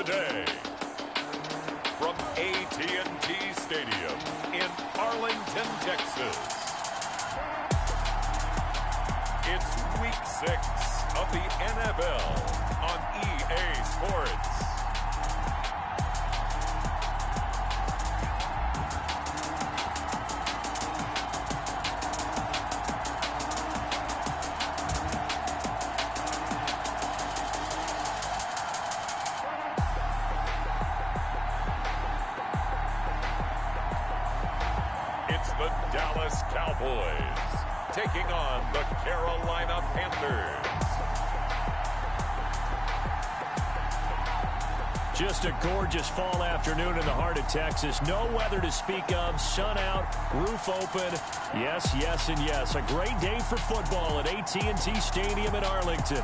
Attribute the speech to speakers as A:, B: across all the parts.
A: day. From AT&T Stadium in Arlington, Texas. It's Week 6 of the NFL on EA Sports. It's the Dallas Cowboys taking on the Carolina Panthers.
B: Just a gorgeous fall afternoon in the heart of Texas. No weather to speak of. Sun out, roof open. Yes, yes, and yes. A great day for football at AT&T Stadium in Arlington.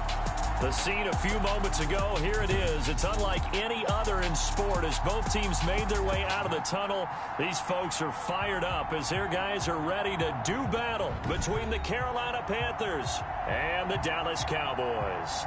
B: The scene a few moments ago, here it is. It's unlike any other in sport as both teams made their way out of the tunnel. These folks are fired up as their guys are ready to do battle between the Carolina Panthers and the Dallas Cowboys.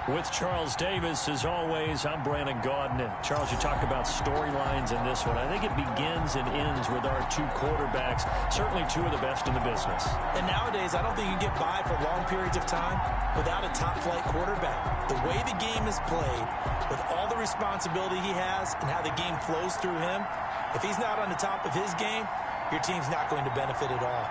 B: With Charles Davis, as always, I'm Brandon Gaudin. Charles, you talk about storylines in this one. I think it begins and ends with our two quarterbacks, certainly two of the best in the business.
C: And nowadays, I don't think you can get by for long periods of time without a top-flight quarterback. The way the game is played, with all the responsibility he has and how the game flows through him, if he's not on the top of his game, your team's not going to benefit at all.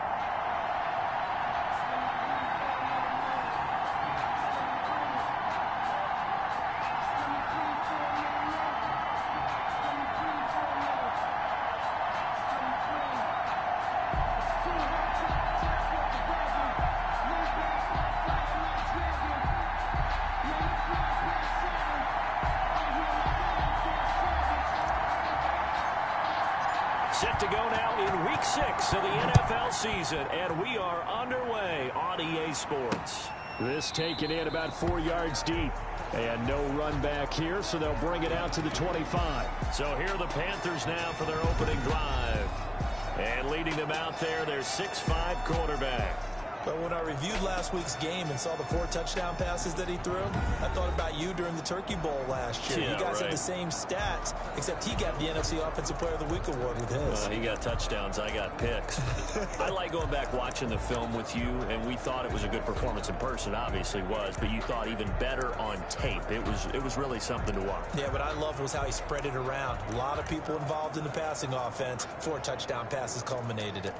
B: Set to go now in Week 6 of the NFL season, and we are underway on EA Sports. This taken in about 4 yards deep, and no run back here, so they'll bring it out to the 25. So here are the Panthers now for their opening drive. And leading them out there, their 6'5" quarterback.
C: But when I reviewed last week's game and saw the 4 touchdown passes that he threw, I thought about you during the Turkey Bowl last year.
B: Yeah,
C: you guys
B: right.
C: had the same stats, except he got the NFC Offensive Player of the Week award with his.
B: He got touchdowns, I got picks. I like going back watching the film with you, and we thought it was a good performance in person, obviously was, but you thought even better on tape. It was really something to watch.
C: Yeah, what I loved was how he spread it around. A lot of people involved in the passing offense. 4 touchdown passes culminated it.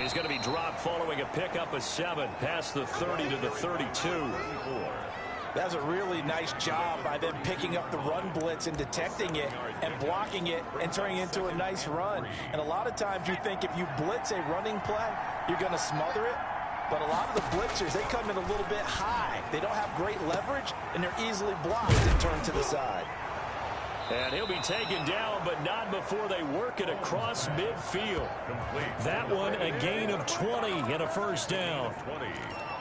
B: He's going to be dropped following a pickup of 7 past the 30 to the 32.
C: That's a really nice job by them picking up the run blitz and detecting it and blocking it and turning it into a nice run. And a lot of times you think if you blitz a running play, you're going to smother it. But a lot of the blitzers, they come in a little bit high. They don't have great leverage, and they're easily blocked and turned to the side.
B: And he'll be taken down, but not before they work it across midfield. That one, a gain of 20 and a first down.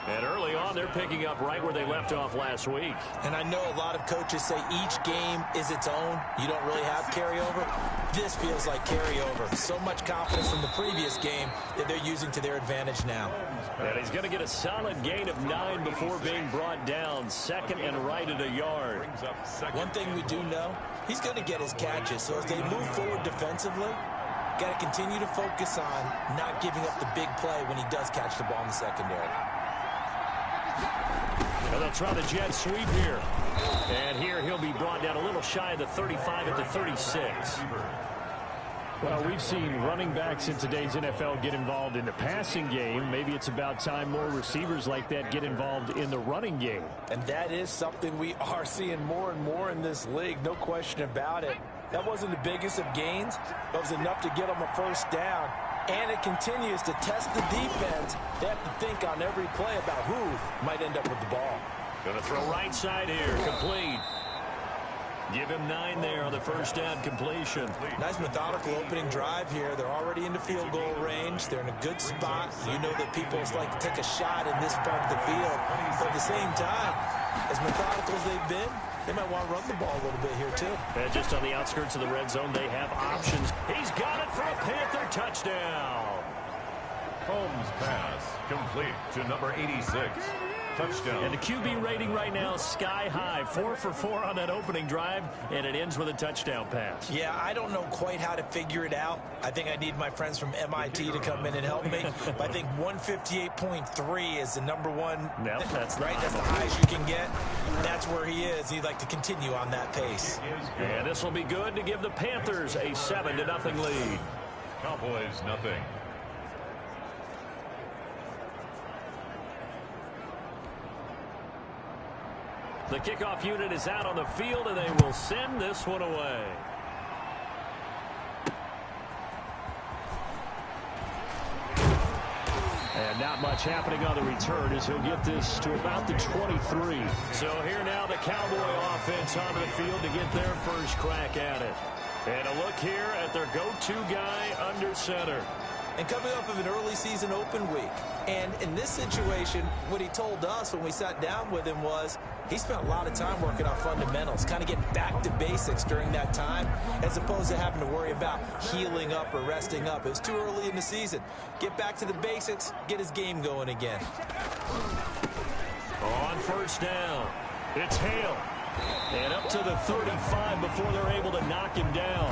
B: And early on, they're picking up right where they left off last week.
C: And I know a lot of coaches say each game is its own. You don't really have carryover. This feels like carryover. So much confidence from the previous game that they're using to their advantage now.
B: And he's going to get a solid gain of 9 before being brought down. Second and right at a yard.
C: One thing we do know, he's going to get his catches. So as they move forward defensively, got to continue to focus on not giving up the big play when he does catch the ball in the secondary.
B: And they'll try the jet sweep here. And here he'll be brought down a little shy of the 35 at the 36. Well, we've seen running backs in today's NFL get involved in the passing game. Maybe it's about time more receivers like that get involved in the running game.
C: And that is something we are seeing more and more in this league, no question about it. That wasn't the biggest of gains, but it was enough to get them a first down. And it continues to test the defense. They have to think on every play about who might end up with the ball.
B: Going to throw right side here, complete. Give him 9 there on the first down completion.
C: Nice methodical opening drive here. They're already into field goal range. They're in a good spot. You know that people like to take a shot in this part of the field. But at the same time, as methodical as they've been, they might want to run the ball a little bit here, too.
B: And just on the outskirts of the red zone, they have options. He's got it for a Panther touchdown.
A: Holmes' pass complete to number 86. Touchdown.
B: And the QB rating right now is sky high. 4 for 4 on that opening drive, and it ends with a touchdown pass.
C: Yeah, I don't know quite how to figure it out. I think I need my friends from MIT to come in and help me. But I think 158.3 is the number one.
B: Nope, that's
C: right. That's the highest you can get. That's where he is. He'd like to continue on that pace.
B: And this will be good to give the Panthers a 7-0 lead.
A: Cowboys nothing.
B: The kickoff unit is out on the field, and they will send this one away. And not much happening on the return as he'll get this to about the 23. So here now the Cowboy offense onto the field to get their first crack at it. And a look here at their go-to guy under center.
C: And coming off of an early season open week. And in this situation, what he told us when we sat down with him was he spent a lot of time working on fundamentals, kind of getting back to basics during that time, as opposed to having to worry about healing up or resting up. It was too early in the season. Get back to the basics, get his game going again.
B: On first down, it's Hale. And up to the 35 before they're able to knock him down.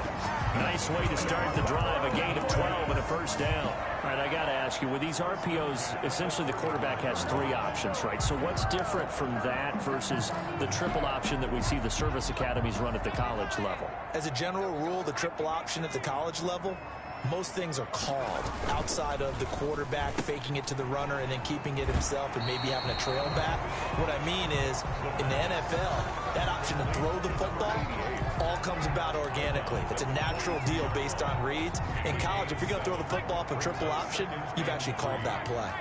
B: Nice way to start the drive, a gain of 12 and a first down. All right, I got to ask you, with these RPOs, essentially the quarterback has 3 options, right? So what's different from that versus the triple option that we see the service academies run at the college level?
C: As a general rule, the triple option at the college level, most things are called outside of the quarterback faking it to the runner and then keeping it himself and maybe having a trail back. What I mean is, in the NFL, that option to throw the football all comes about organically. It's a natural deal based on reads. In college, if you're going to throw the football up a triple option, you've actually called that play.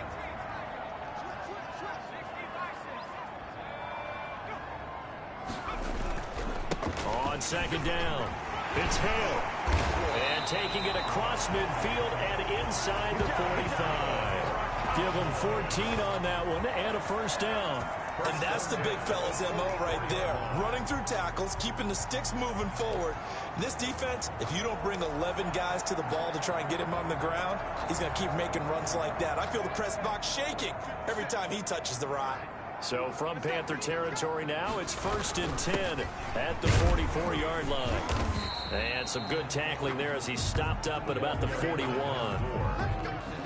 B: On second down, it's Hale. And taking it across midfield and inside the 45. Give him 14 on that one and a first down.
C: And that's the big fella's MO right there. Running through tackles, keeping the sticks moving forward. This defense, if you don't bring 11 guys to the ball to try and get him on the ground, he's going to keep making runs like that. I feel the press box shaking every time he touches the rock.
B: So from Panther territory now, it's 1st and 10 at the 44-yard line. And some good tackling there as he stopped up at about the 41.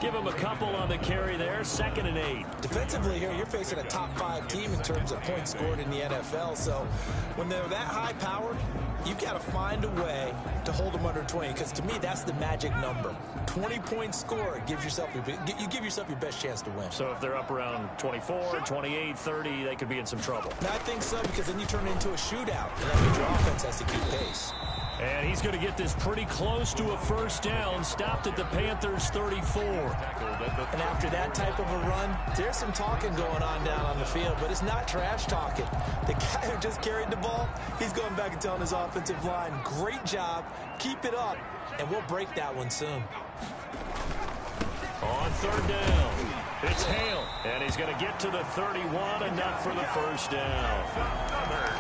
B: Give him a couple on the carry there, 2nd and 8.
C: Defensively here, you're facing a top 5 team in terms of points scored in the NFL. So when they're that high-powered, you've got to find a way to hold them under 20, because to me, that's the magic number. 20 points scored gives yourself you give yourself your best chance to win.
B: So if they're up around 24, 28, 30, they could be in some trouble.
C: And I think so, because then you turn it into a shootout, and that means your offense has to keep pace.
B: And he's going to get this pretty close to a first down, stopped at the Panthers' 34.
C: And after that type of a run, there's some talking going on down on the field, but it's not trash talking. The guy who just carried the ball, he's going back and telling his offensive line, great job, keep it up, and we'll break that one soon.
B: On 3rd down, it's Hale, and he's going to get to the 31, enough for the first down.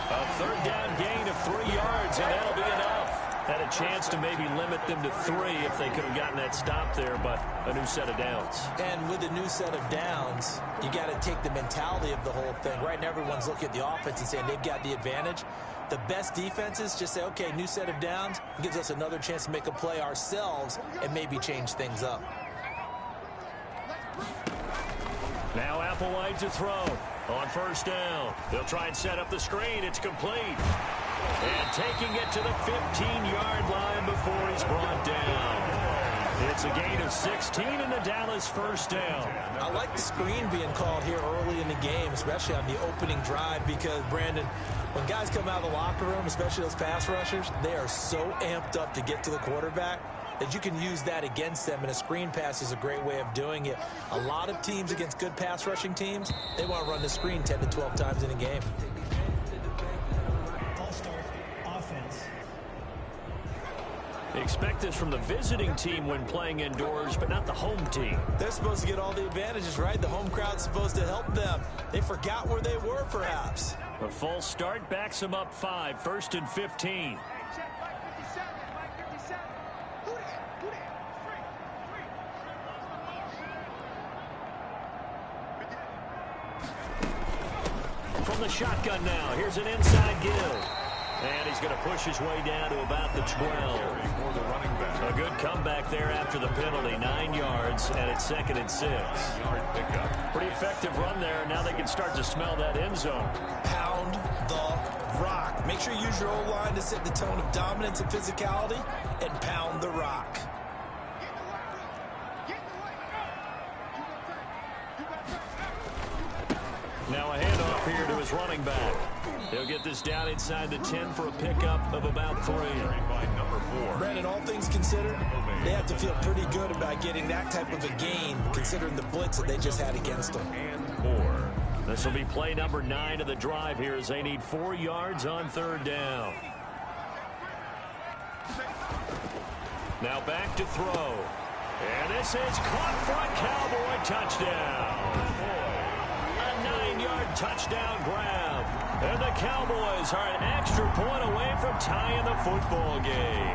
B: A 3rd down gain of 3 yards, and that'll be enough. Had a chance to maybe limit them to 3 if they could have gotten that stop there, but a new set of downs.
C: And with a new set of downs, you got to take the mentality of the whole thing. Right now, everyone's looking at the offense and saying they've got the advantage. The best defenses just say, okay, new set of downs. It gives us another chance to make a play ourselves and maybe change things up.
B: Now Applewhite to throw on 1st down. They'll try and set up the screen. It's complete. And taking it to the 15-yard line before he's brought down. It's a gain of 16 and the Dallas first down.
C: I like the screen being called here early in the game, especially on the opening drive, because, Brandon, when guys come out of the locker room, especially those pass rushers, they are so amped up to get to the quarterback that you can use that against them, and a screen pass is a great way of doing it. A lot of teams against good pass rushing teams, they want to run the screen 10 to 12 times in a game.
B: expect this from the visiting team when playing indoors, but not the home team.
C: They're supposed to get all the advantages, right? The home crowd's supposed to help them. They forgot where they were, perhaps.
B: A false start backs them up 5, 1st and 15. From the shotgun now, here's an inside give. And he's going to push his way down to about the 12. A good comeback there after the penalty. 9 yards, and it's 2nd and 6. Pretty effective run there. Now they can start to smell that end zone.
C: Pound the rock. Make sure you use your O-line to set the tone of dominance and physicality, and pound the rock.
B: Now a handoff here to his running back. He'll get this down inside the 10 for a pickup of about 3.
C: Brandon, all things considered, they have to feel pretty good about getting that type of a gain, considering the blitz that they just had against them.
B: This will be play number 9 of the drive here as they need 4 yards on 3rd down. Now back to throw. And this is caught for a Cowboy touchdown. A 9-yard touchdown grab. And the Cowboys are an extra point away from tying the football game.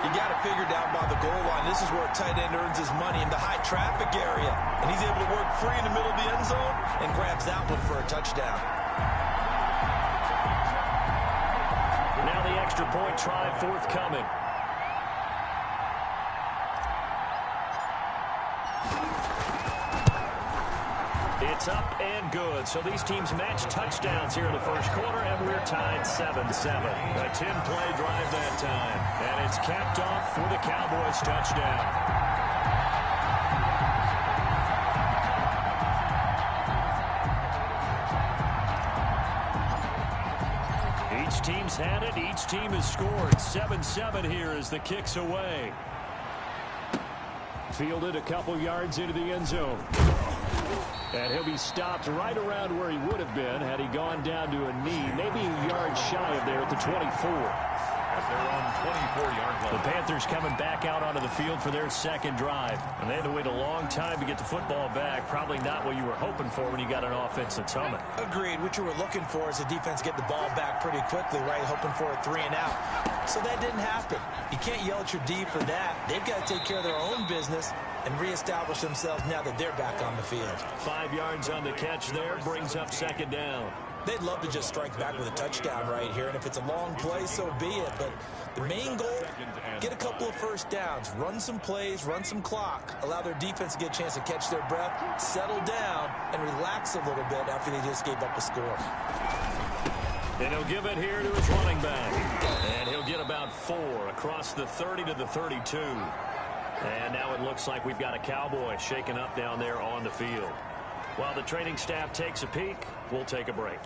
C: You got to figure down by the goal line. This is where a tight end earns his money, in the high traffic area. And he's able to work free in the middle of the end zone and grabs that one for a touchdown.
B: Now the extra point try forthcoming. It's up and good. So these teams match touchdowns here in the first quarter, and we're tied 7-7. A 10-play drive that time. And it's capped off for the Cowboys touchdown. Each team's had it. Each team has scored. 7-7 here as the kick's away. Fielded a couple yards into the end zone. And he'll be stopped right around where he would have been had he gone down to a knee, maybe a yard shy of there at the 24.
A: They're on 24-yard line.
B: The Panthers coming back out onto the field for their second drive. And they had to wait a long time to get the football back. Probably not what you were hoping for when you got an offense that's humming.
C: Agreed. What you were looking for is the defense get the ball back pretty quickly, right? Hoping for a 3 and out. So that didn't happen. You can't yell at your D for that. They've got to take care of their own business and reestablish themselves now that they're back on the field.
B: 5 yards on the catch there, brings up 2nd down.
C: They'd love to just strike back with a touchdown right here, and if it's a long play, so be it. But the main goal, get a couple of first downs, run some plays, run some clock, allow their defense to get a chance to catch their breath, settle down, and relax a little bit after they just gave up a score.
B: And he'll give it here to his running back. And he'll get about 4 across the 30 to the 32. And now it looks like we've got a Cowboy shaken up down there on the field. While the training staff takes a peek, we'll take a break.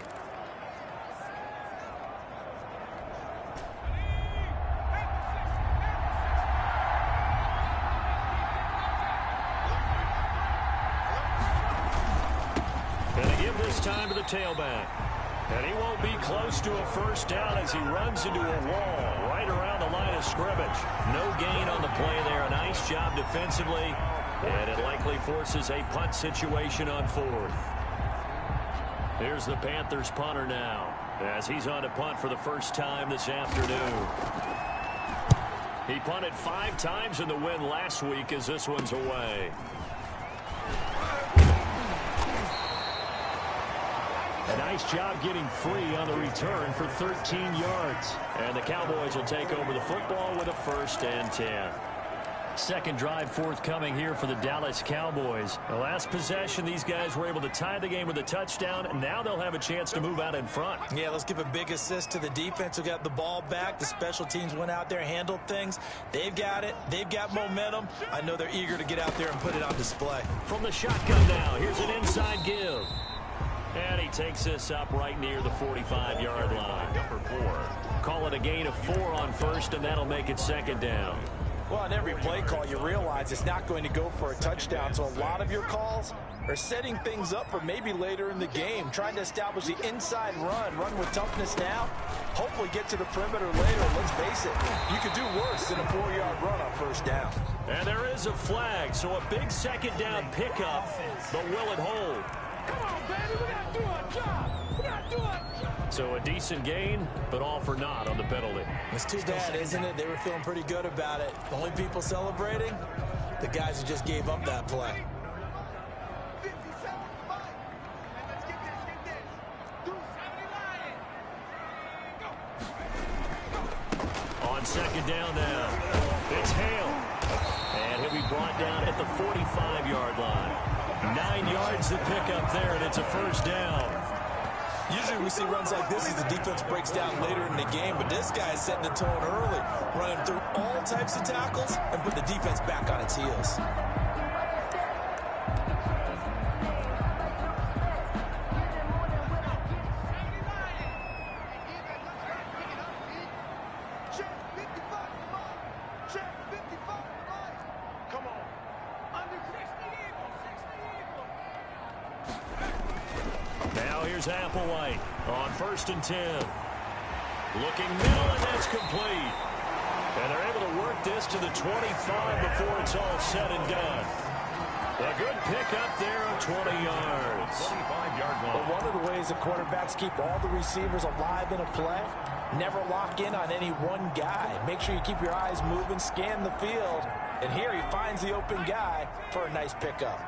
B: And they give this time to the tailback. And he won't be close to a first down as he runs into a wall right around the line of scrimmage. No gain on the play there. A nice job defensively. And it likely forces a punt situation on 4th. Here's the Panthers punter now as he's on to punt for the first time this afternoon. He punted 5 times in the win last week as this one's away. A nice job getting free on the return for 13 yards. And the Cowboys will take over the football with a 1st and 10. Second drive forthcoming here for the Dallas Cowboys. The last possession, these guys were able to tie the game with a touchdown, and now they'll have a chance to move out in front.
C: Yeah, let's give a big assist to the defense who got the ball back. The special teams went out there, handled things. They've got it. They've got momentum. I know they're eager to get out there and put it on display.
B: From the shotgun now, here's an inside give. And he takes this up right near the 45-yard line.
A: Number 4.
B: Call it a gain of 4 on 1st, and that'll make it 2nd down.
C: Well, on every play call, you realize it's not going to go for a touchdown. So a lot of your calls are setting things up for maybe later in the game, trying to establish the inside run with toughness now, hopefully get to the perimeter later. Let's face it, you could do worse than a 4-yard run on first down.
B: And there is a flag, so a big second down pickup, but will it hold?
D: Come on, baby, we got to do our job. We got to do our job.
B: So a decent gain, but all for naught on the penalty.
C: It's too bad, isn't it? They were feeling pretty good about it. The only people celebrating, the guys who just gave up that play.
B: On second down now, it's Hale. And he'll be brought down at the 45-yard line. 9 yards to pick up there, and it's a first down.
C: Usually we see runs like this as the defense breaks down later in the game, but this guy is setting the tone early, running through all types of tackles and put the defense back on its heels.
B: Applewhite on 1st and 10. Looking middle, and that's complete. And they're able to work this to the 25 before it's all said and done. A good pickup there of 20 yards.
A: 25-yard line.
C: But one of the ways the quarterbacks keep all the receivers alive in a play, never lock in on any one guy. Make sure you keep your eyes moving, scan the field. And here he finds the open guy for a nice pickup.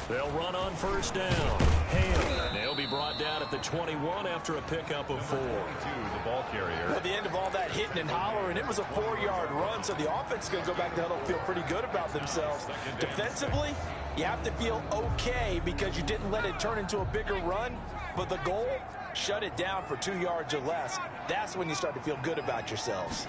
B: They'll run on first down. Hale, and they'll be brought down at the 21 after a pickup of 4.
A: 42, the ball carrier.
C: At the end of all that hitting and hollering, it was a 4-yard run, so the offense is going to go back to huddle, feel pretty good about themselves. Defensively, you have to feel okay because you didn't let it turn into a bigger run, but the goal, shut it down for 2 yards or less. That's when you start to feel good about yourselves.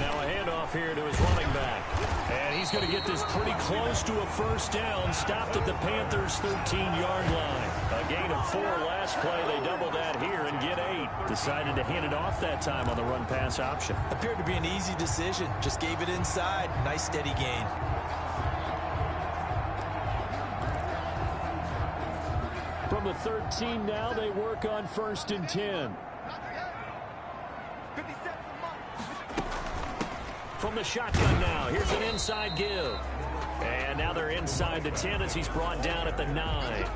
B: Now a handoff here to his running back. And he's going to get this pretty close to a first down. Stopped at the Panthers' 13-yard line. A gain of 4 last play. They double that here and get 8. Decided to hand it off that time on the run-pass option.
C: Appeared to be an easy decision. Just gave it inside. Nice steady gain.
B: From the 13 now, they work on 1st and 10. From the shotgun now, here's an inside give. And now they're inside the 10 as he's brought down at the 9.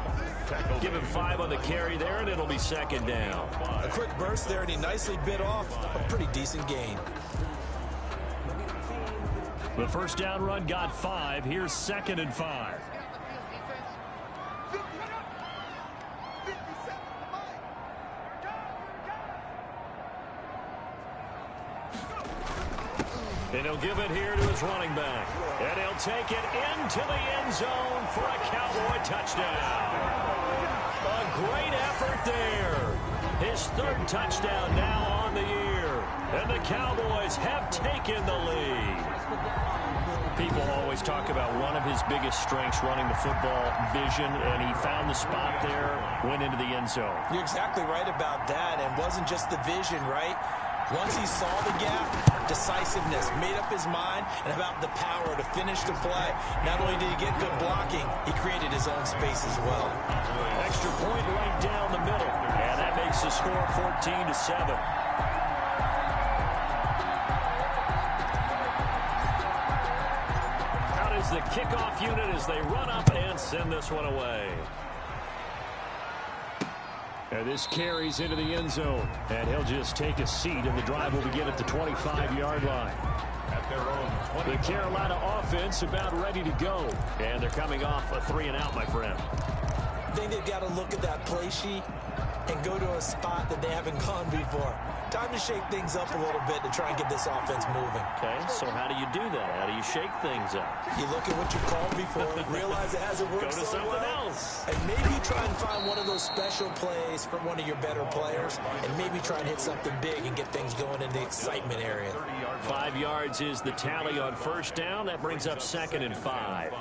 B: Give him 5 on the carry there, and it'll be second down.
C: A quick burst there, and he nicely bit off a pretty decent gain.
B: The first down run got 5. Here's 2nd and 5. And he'll give it here to his running back. And he'll take it into the end zone for a Cowboy touchdown. A great effort there. His 3rd touchdown now on the year. And the Cowboys have taken the lead. People always talk about one of his biggest strengths running the football, vision, and he found the spot there, went into the end zone.
C: You're exactly right about that, and wasn't just the vision, right? Once he saw the gap, decisiveness, made up his mind, and about the power to finish the play. Not only did he get good blocking, he created his own space as well.
B: Extra point right down the middle, and that makes the score 14-7. Out is the kickoff unit as they run up and send this one away. And this carries into the end zone. And he'll just take a seat, and the drive will begin at the 25-yard line.
A: At their own 20.
B: The Carolina offense about ready to go. And they're coming off a 3-and-out, my friend.
C: I think they've got to look at that play sheet and go to a spot that they haven't gone before. Time to shake things up a little bit to try and get this offense moving.
B: Okay, so how do you do that? How do you shake things up?
C: You look at what you called before, realize it hasn't worked
B: Go to
C: so
B: something
C: well,
B: else.
C: and maybe try and find one of those special plays from one of your better players, and maybe try and hit something big and get things going in the excitement area.
B: 5 yards is the tally on first down. That brings up 2nd and 5.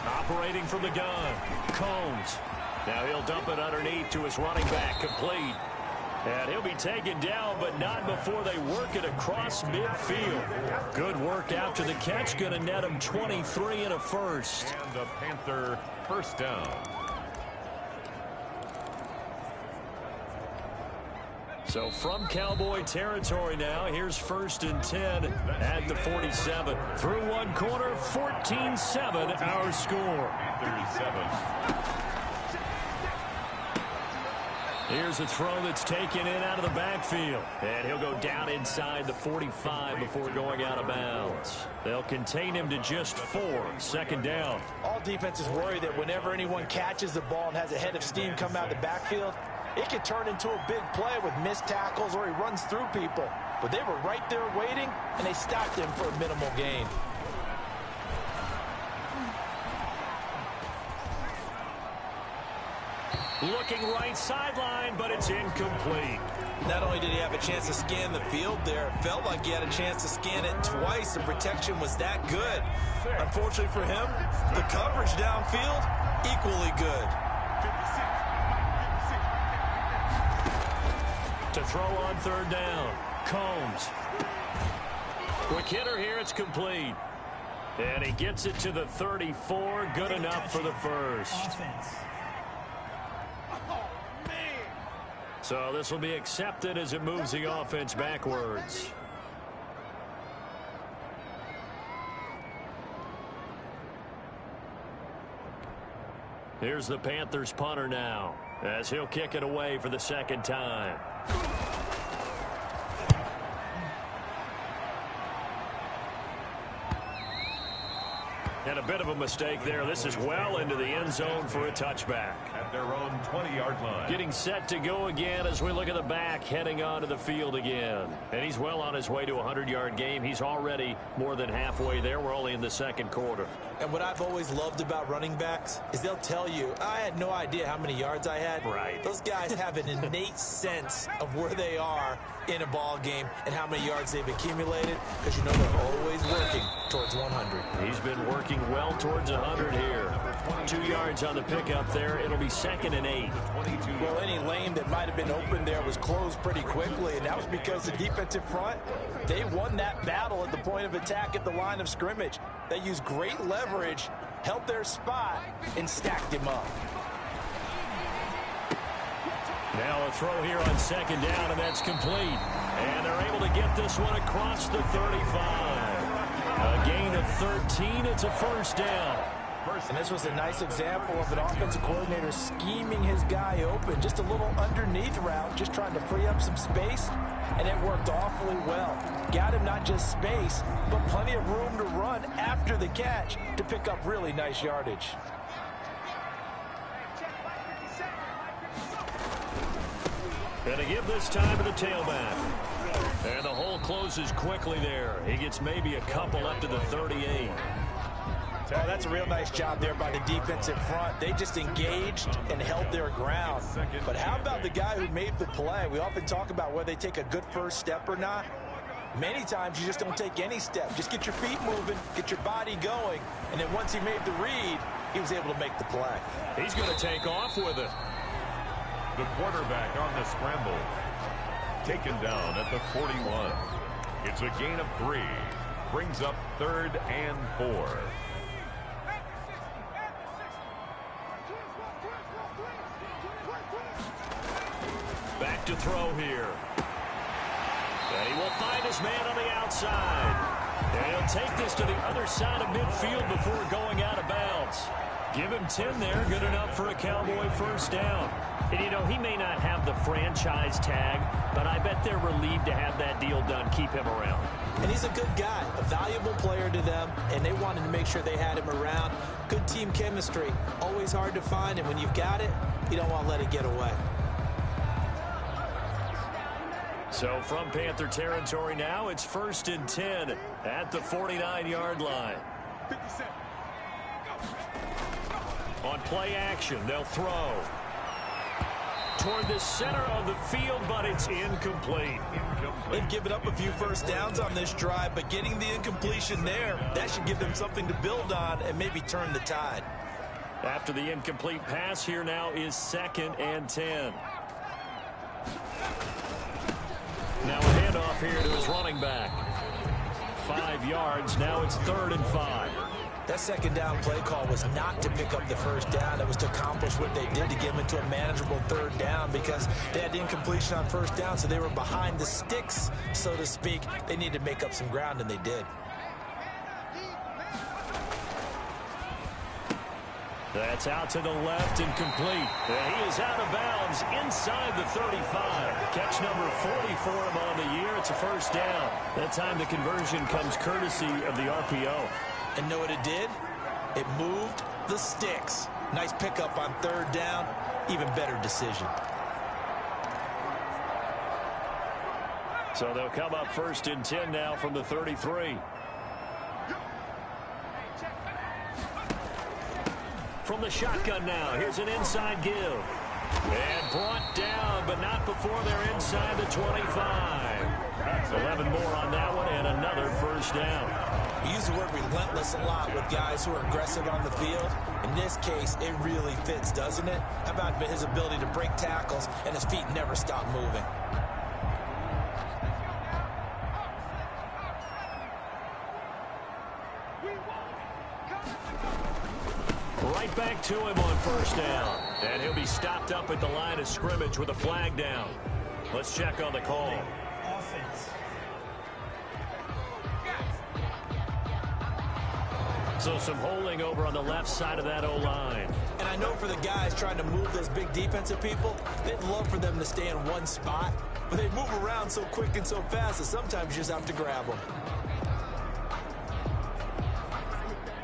B: Operating from the gun, Combs. Now he'll dump it underneath to his running back, complete. And he'll be taken down, but not before they work it across midfield. Good work after the catch, going to net him 23 and a first.
A: And the Panther first down.
B: So from Cowboy territory now, here's 1st and 10 at the 47. Through one quarter, 14-7 our score.
A: Panthers 7.
B: Here's a throw that's taken in out of the backfield. And he'll go down inside the 45 before going out of bounds. They'll contain him to just 4. 2nd down.
C: All defenses worry that whenever anyone catches the ball and has a head of steam come out of the backfield, it could turn into a big play with missed tackles or he runs through people. But they were right there waiting, and they stopped him for a minimal gain.
B: Looking right sideline, but it's incomplete.
C: Not only did he have a chance to scan the field there, it felt like he had a chance to scan it twice. The protection was that good. Unfortunately for him, the coverage downfield, equally good.
B: To throw on 3rd down, Combs. Quick hitter here, it's complete. And he gets it to the 34, good enough for the first. So this will be accepted as it moves the offense backwards. Here's the Panthers punter now, as he'll kick it away for the 2nd time. And a bit of a mistake there. This is well into the end zone for a touchback.
A: At their own 20-yard line.
B: Getting set to go again as we look at the back heading onto the field again. And he's well on his way to a 100-yard game. He's already more than halfway there. We're only in the 2nd quarter.
C: And what I've always loved about running backs is they'll tell you, I had no idea how many yards I had.
B: Right.
C: Those guys have an innate sense of where they are in a ball game and how many yards they've accumulated, because you know they're always working towards 100.
B: He's been working well towards 100 here. 2 yards on the pickup there. It'll be 2nd and 8.
C: Well, any lane that might have been open there was closed pretty quickly, and that was because the defensive front, they won that battle at the point of attack at the line of scrimmage. They used great leverage, held their spot, and stacked him up.
B: Now a throw here on 2nd down, and that's complete. And they're able to get this one across the 35. A gain of 13. It's a 1st down.
C: And this was a nice example of an offensive coordinator scheming his guy open. Just a little underneath route, just trying to free up some space, and it worked awfully well. Got him not just space, but plenty of room to run after the catch to pick up really nice yardage.
B: And to give this time to the tailback. And the hole closes quickly there. He gets maybe a couple up to the 38.
C: Oh, that's a real nice job there by the defensive front. They just engaged and held their ground. But how about the guy who made the play? We often talk about whether they take a good first step or not. Many times you just don't take any step. Just get your feet moving, get your body going, and then once he made the read, he was able to make the play.
B: He's going to take off with it.
A: The quarterback on the scramble. Taken down at the 41. It's a gain of 3. Brings up 3rd and 4.
B: Back to throw here. And he will find his man on the outside. And he'll take this to the other side of midfield before going out of bounds. Give him 10 there. Good enough for a Cowboy 1st down. And, you know, he may not have the franchise tag, but I bet they're relieved to have that deal done. Keep him around.
C: And he's a good guy, a valuable player to them, and they wanted to make sure they had him around. Good team chemistry. Always hard to find, and when you've got it, you don't want to let it get away.
B: So from Panther territory now, it's 1st and 10 at the 49-yard line. On play action, they'll throw. toward the center of the field, but it's incomplete.
C: They've given up a few first downs on this drive, but getting the incompletion there, that should give them something to build on and maybe turn the tide.
B: After the incomplete pass, here now is 2nd and 10. Now a handoff here to his running back. 5 yards. Now it's 3rd and 5.
C: That second down play call was not to pick up the first down. It was to accomplish what they did to get them into a manageable 3rd down because they had incompletion on first down, so they were behind the sticks, so to speak. They needed to make up some ground, and they did.
B: That's out to the left and complete. He is out of bounds inside the 35. Catch number 40 for him on the year. It's a first down. That time the conversion comes courtesy of the RPO.
C: And know what it did? It moved the sticks. Nice pickup on 3rd down. Even better decision.
B: So they'll come up 1st and 10 now from the 33. From the shotgun now, here's an inside give. And brought down, but not before they're inside the 25. 11 more on that one, and another first down.
C: You use the word relentless a lot with guys who are aggressive on the field. In this case, it really fits, doesn't it? How about his ability to break tackles and his feet never stop moving?
B: Right back to him on first down. And he'll be stopped up at the line of scrimmage with a flag down. Let's check on the call.
C: Offense.
B: So some holding over on the left side of that O-line.
C: And I know for the guys trying to move those big defensive people, they'd love for them to stay in one spot. But they move around so quick and so fast that sometimes you just have to grab them.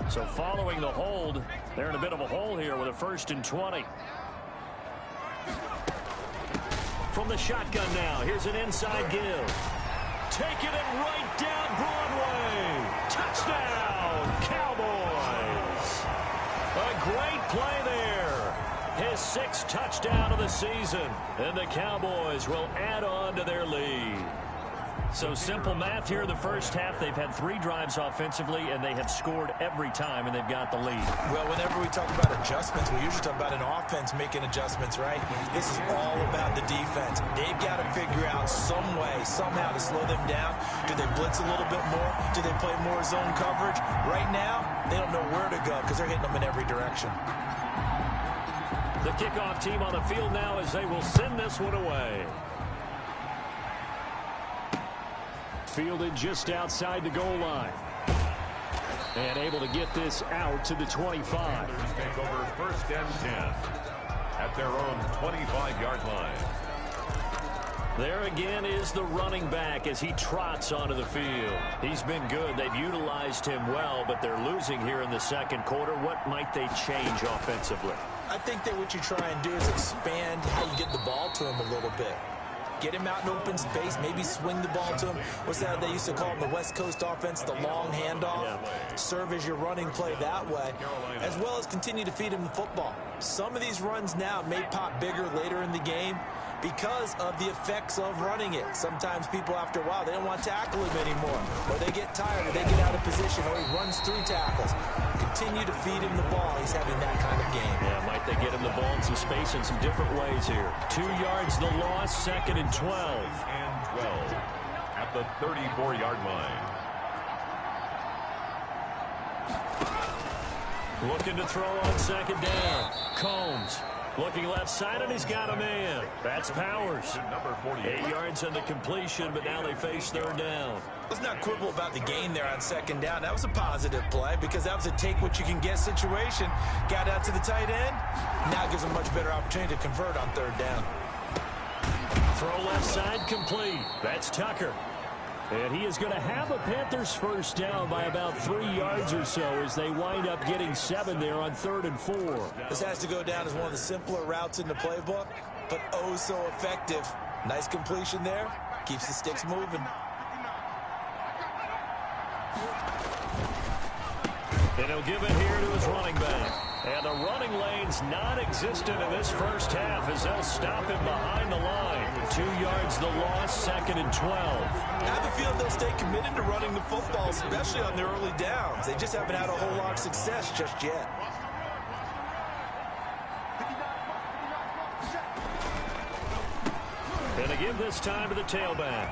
B: So following the hold, they're in a bit of a hole here with a 1st and 20. From the shotgun now, here's an inside give. Taking it right down Broadway. Touchdown, Cowboys. A great play there. His 6th touchdown of the season. And the Cowboys will add on to their lead. So simple math here in the first half. They've had 3 drives offensively, and they have scored every time, and they've got the lead.
C: Well, whenever we talk about adjustments, we usually talk about an offense making adjustments, right? This is all about the defense. They've got to figure out some way, somehow to slow them down. Do they blitz a little bit more? Do they play more zone coverage? Right now, they don't know where to go because they're hitting them in every direction.
B: The kickoff team on the field now as they will send this one away. Fielded just outside the goal line. And able to get this out to the 25.
A: Take over 1st and 10 at their own 25-yard line.
B: There again is the running back as he trots onto the field. He's been good. They've utilized him well, but they're losing here in the 2nd quarter. What might they change offensively?
C: I think that what you try and do is expand how you get the ball to him a little bit. Get him out in open space, maybe swing the ball to him. What's that they used to call in the West Coast offense, the long handoff? Yeah. Serve as your running play that way, as well as continue to feed him the football. Some of these runs now may pop bigger later in the game because of the effects of running it. Sometimes people, after a while, they don't want to tackle him anymore, or they get tired, or they get out of position, or he runs through tackles. Continue to feed him the ball. He's having that kind of game.
B: Yeah, might they get him the ball in some space in some different ways here. 2 yards the loss, 2nd and 12.
A: 2nd and 12 at the 34-yard line.
B: Looking to throw on 2nd down. Combs. Looking left side, and he's got a man. That's Powers.
A: Number 48.
B: 8 yards on the completion, but now they face 3rd down.
C: Let's not quibble about the gain there on 2nd down. That was a positive play because that was a take-what-you-can-get situation. Got out to the tight end. Now gives them a much better opportunity to convert on 3rd down.
B: Throw left side complete. That's Tucker. And he is going to have a Panthers first down by about 3 yards or so as they wind up getting 7 there on 3rd and 4.
C: This has to go down as one of the simpler routes in the playbook, but oh so effective. Nice completion there. Keeps the sticks moving.
B: And he'll give it here to his running back. And the running lane's non-existent in this first half as they'll stop him behind the line. 2 yards the loss, 2nd and 12.
C: I have a feeling they'll stay committed to running the football, especially on their early downs. They just haven't had a whole lot of success just yet.
B: And they give this time to the tailback.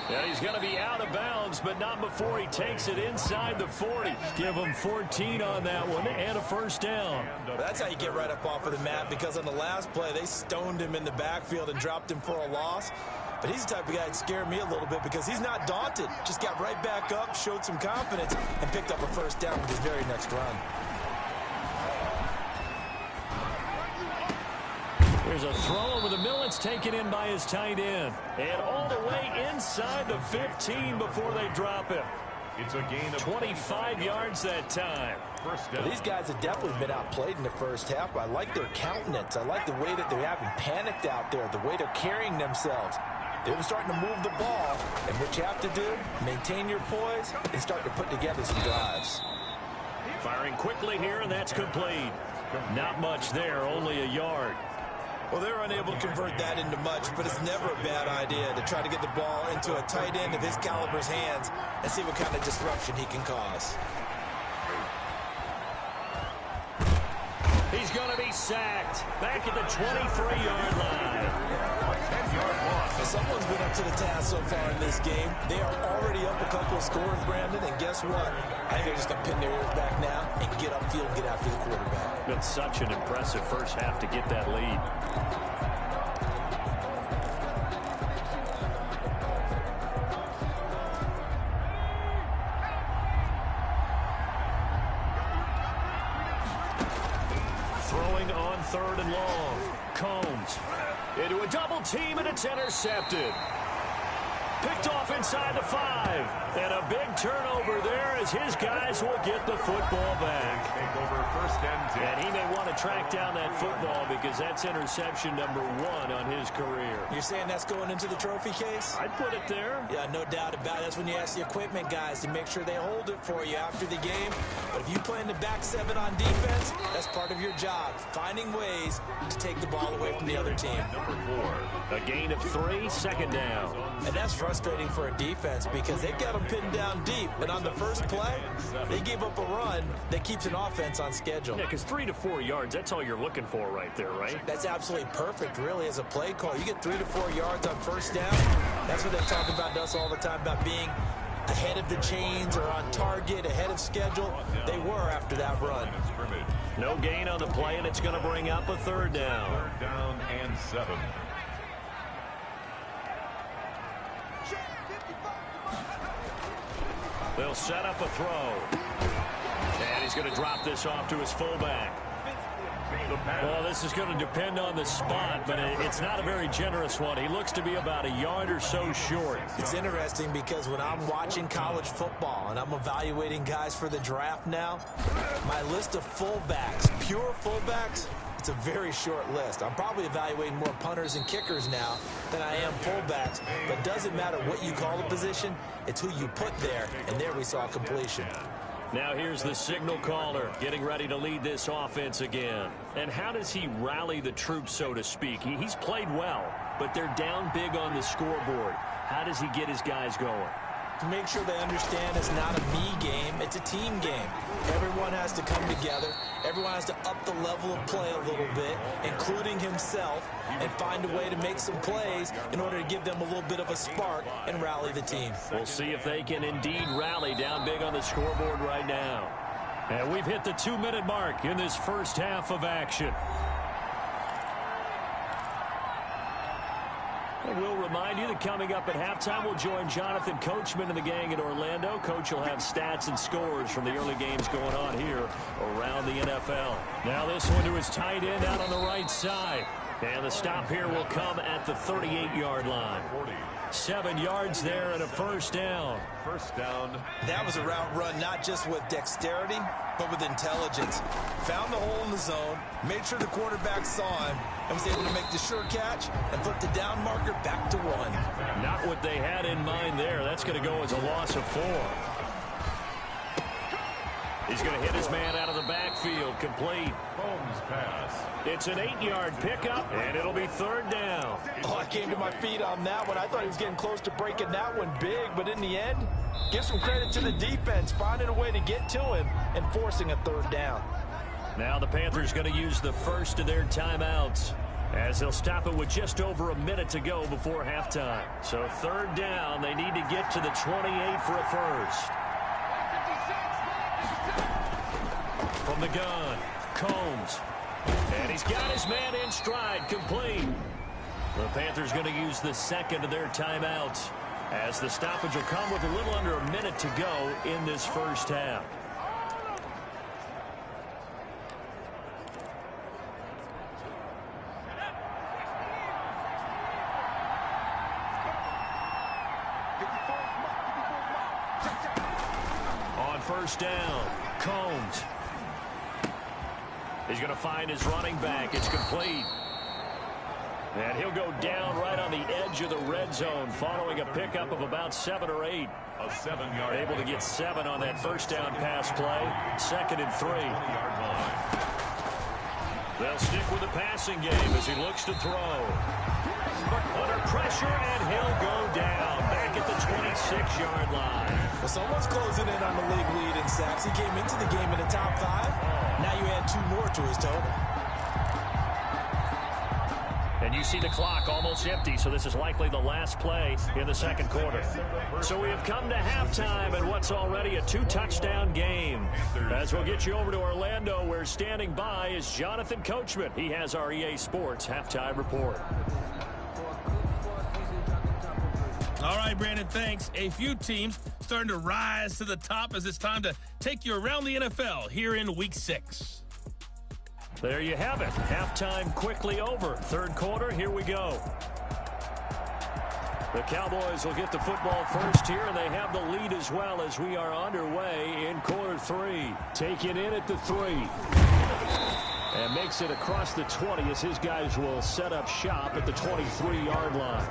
B: Yeah, he's going to be out of bounds, but not before he takes it inside the 40. Give him 14 on that one and a first down.
C: That's how you get right up off of the mat, because on the last play, they stoned him in the backfield and dropped him for a loss. But he's the type of guy that scared me a little bit because he's not daunted. Just got right back up, showed some confidence, and picked up a first down with his very next run.
B: There's a throw over the middle. It's taken in by his tight end. And all the way inside the 15 before they drop him.
A: It's a gain of
B: 25 yards that time.
A: First down.
C: Well, these guys have definitely been outplayed in the first half. I like their countenance. I like the way that they're having panicked out there, the way they're carrying themselves. They're starting to move the ball. And what you have to do, maintain your poise and start to put together some drives.
B: Firing quickly here, and that's complete. Not much there, only a yard.
C: Well, they're unable to convert that into much, but it's never a bad idea to try to get the ball into a tight end of his caliber's hands and see what kind of disruption he can cause.
B: He's going to be sacked back at the 23-yard line.
C: Someone's been up to the task so far in this game. They are already up a couple of scores, Brandon, and guess what? I think they're just going to pin their ears back now and get upfield and get after the quarterback.
B: Been such an impressive first half to get that lead. Throwing on 3rd and long. Combs into a double team, and it's intercepted. Picked off inside the 5. And a big turnover there as his guys will get the football back.
A: Take over 1st and 10.
B: And he may want to track down that football because that's interception number 1 on his career.
C: You're saying that's going into the trophy case?
B: I'd put it there.
C: Yeah, no doubt about it. That's when you ask the equipment guys to make sure they hold it for you after the game. But if you play in the back 7 on defense, that's part of your job, finding ways to take the ball away from the other team.
A: Number 4.
B: A gain of 3, 2nd down.
C: And that's frustrating for a defense because they've got them pinned down deep. And on the first play, they gave up a run that keeps an offense on schedule.
B: Yeah, because 3 to 4 yards, that's all you're looking for right there, right?
C: That's absolutely perfect, really, as a play call. You get 3 to 4 yards on first down. That's what they talk about to us all the time, about being ahead of the chains or on target, ahead of schedule. They were after that run.
B: No gain on the play, and it's going to bring up a 3rd down.
A: 3rd down and 7.
B: They'll set up a throw. And he's going to drop this off to his fullback. Well, this is going to depend on the spot, but it's not a very generous one. He looks to be about a yard or so short.
C: It's interesting because when I'm watching college football and I'm evaluating guys for the draft now, my list of fullbacks, pure fullbacks, it's a very short list. I'm probably evaluating more punters and kickers now than I am fullbacks, but it doesn't matter what you call the position, it's who you put there, and there we saw completion.
B: Now here's the signal caller getting ready to lead this offense again. And how does he rally the troops, so to speak? He's played well, but they're down big on the scoreboard. How does he get his guys going?
C: To make sure they understand it's not a me game, it's a team game. Everyone has to come together. Everyone has to up the level of play a little bit, including himself, and find a way to make some plays in order to give them a little bit of a spark and rally the team.
B: We'll see if they can indeed rally down big on the scoreboard right now. And we've hit the 2-minute mark in this first half of action. And we'll remind you that coming up at halftime, we'll join Jonathan Coachman and the gang in Orlando. Coach will have stats and scores from the early games going on here around the NFL. Now this one to his tight end out on the right side. And the stop here will come at the 38-yard line. 7 yards there and a first down.
A: First down.
C: That was a route run not just with dexterity, but with intelligence. Found the hole in the zone, made sure the quarterback saw him, and was able to make the sure catch and put the down marker back to 1.
B: Not what they had in mind there. That's going to go as a loss of 4. He's going to hit his man out of the backfield. Complete.
A: Holmes pass.
B: It's an 8-yard pickup, and it'll be third down.
C: Oh, I came to my feet on that one. I thought he was getting close to breaking that one big, but in the end, give some credit to the defense, finding a way to get to him and forcing a third down.
B: Now the Panthers going to use the first of their timeouts, as they'll stop it with just over a minute to go before halftime. So third down, they need to get to the 28 for a first. From the gun, Combs. And he's got his man in stride, complete. The Panthers going to use the second of their timeouts, as the stoppage will come with a little under a minute to go in this first half. On first down, Combs. He's going to find his running back. It's complete. And he'll go down right on the edge of the red zone following a pickup of about 7 or 8.
A: A 7-yard.
B: Able to get 7 on that first down pass play. 2nd and 3.
A: 20-yard line.
B: They'll stick with the passing game as he looks to throw. Under pressure, and he'll go down back at the 26-yard line.
C: Well, someone's closing in on the league lead in sacks. He came into the game in the top 5. Now you add 2 more to his total.
B: And you see the clock almost empty, so this is likely the last play in the second quarter. So we have come to halftime in what's already a 2-touchdown game. As we'll get you over to Orlando, where standing by is Jonathan Coachman. He has our EA Sports halftime report.
E: All right, Brandon, thanks. A few teams starting to rise to the top as it's time to take you around the NFL here in Week 6.
B: There you have it. Halftime quickly over. Third quarter, here we go. The Cowboys will get the football first here, and they have the lead as well as we are underway in quarter 3. Taken in at the 3. And makes it across the 20 as his guys will set up shop at the 23-yard line.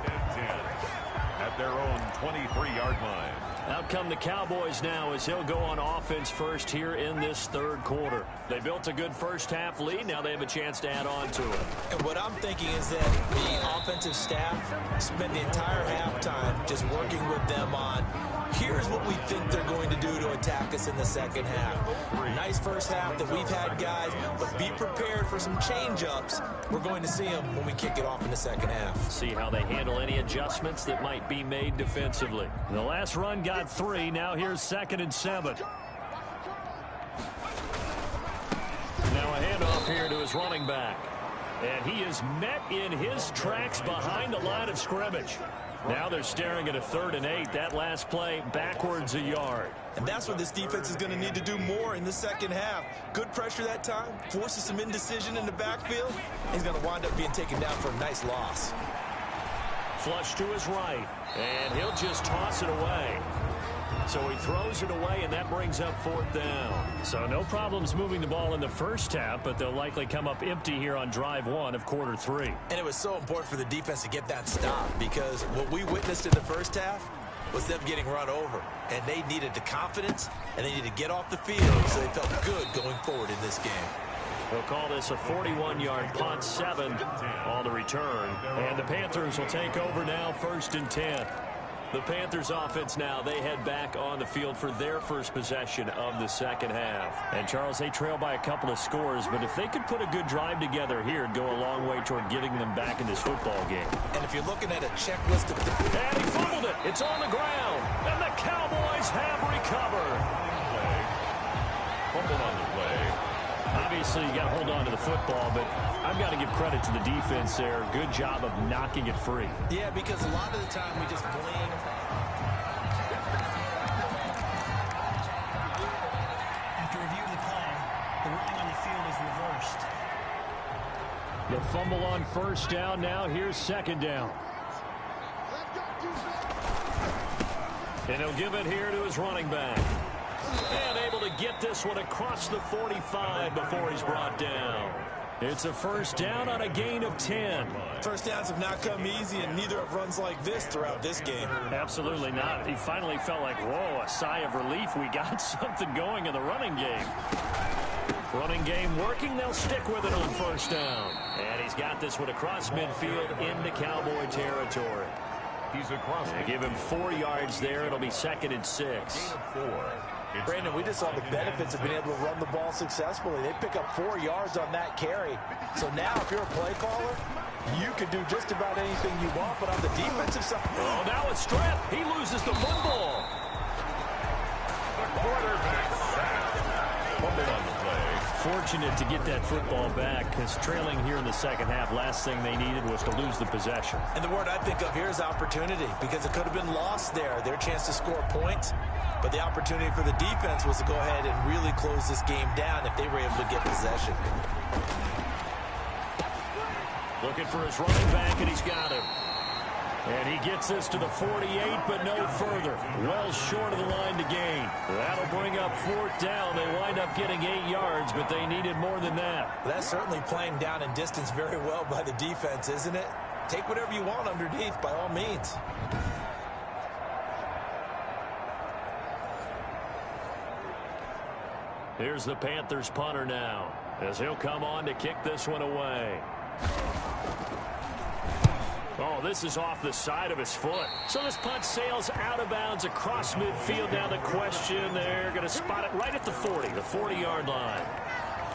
A: At their own 23-yard line.
B: Out come the Cowboys now as he'll go on offense first here in this third quarter. They built a good first half lead. Now they have a chance to add on to it.
C: And what I'm thinking is that the offensive staff spent the entire halftime just working with them on, here's what we think they're going to do to attack us in the second half. Nice first half that we've had, guys, but be prepared for some change-ups. We're going to see them when we kick it off in the second half.
B: See how they handle any adjustments that might be made defensively. The last run got 3. Now here's 2nd and 7. Now a handoff here to his running back. And he is met in his tracks behind the line of scrimmage. Now they're staring at a 3rd and 8. That last play backwards a yard.
C: And that's what this defense is going to need to do more in the second half. Good pressure that time, forces some indecision in the backfield. He's going to wind up being taken down for a nice loss.
B: Flush to his right, and he'll just toss it away. So he throws it away, and that brings up 4th down. So no problems moving the ball in the first half, but they'll likely come up empty here on drive 1 of quarter 3.
C: And it was so important for the defense to get that stop, because what we witnessed in the first half was them getting run over. And they needed the confidence, and they needed to get off the field so they felt good going forward in this game.
B: We'll call this a 41-yard punt, 7 on the return. And the Panthers will take over now, 1st and 10. The Panthers offense now, they head back on the field for their first possession of the second half. And Charles, they trail by a couple of scores, but if they could put a good drive together here, it'd go a long way toward getting them back in this football game.
C: And if you're looking at a checklist of...
B: And he fumbled it. It's on the ground. And the Cowboys have recovered.
A: Fumble on the play.
B: Obviously, you got to hold on to the football, but I've got to give credit to the defense there. Good job of knocking it free.
C: Yeah, because a lot of the time we just blame...
F: After review of the play, the ruling on the field is reversed.
B: The fumble on first down. Now here's 2nd down. And he'll give it here to his running back. And able to get this one across the 45 before he's brought down. It's a first down on a gain of 10.
C: First downs have not come easy, and neither have runs like this throughout this game.
B: Absolutely not. He finally felt like, whoa, a sigh of relief. We got something going in the running game. Running game working. They'll stick with it on first down. And he's got this one across midfield into Cowboy territory.
A: He's across.
B: Give him 4 yards there. It'll be 2nd and 6.
A: Gain of 4.
C: Brandon, we just saw the benefits of being able to run the ball successfully. They pick up 4 yards on that carry. So now if you're a play caller, you can do just about anything you want, but on the defensive side.
B: Oh, now it's Strap. He loses the football.
A: The quarterback sacked. Fumbled on the play.
B: Fortunate to get that football back, because trailing here in the second half, last thing they needed was to lose the possession.
C: And the word I think of here is opportunity, because it could have been lost there. Their chance to score points. But the opportunity for the defense was to go ahead and really close this game down if they were able to get possession.
B: Looking for his running back, and he's got him. And he gets this to the 48, but no further. Well short of the line to gain. That'll bring up 4th down. They wind up getting 8 yards, but they needed more than that.
C: That's certainly playing down in distance very well by the defense, isn't it? Take whatever you want underneath, by all means.
B: Here's the Panthers punter now, as he'll come on to kick this one away. Oh, this is off the side of his foot. So this punt sails out of bounds across midfield. Now the question, they're going to spot it right at the 40, the 40-yard line.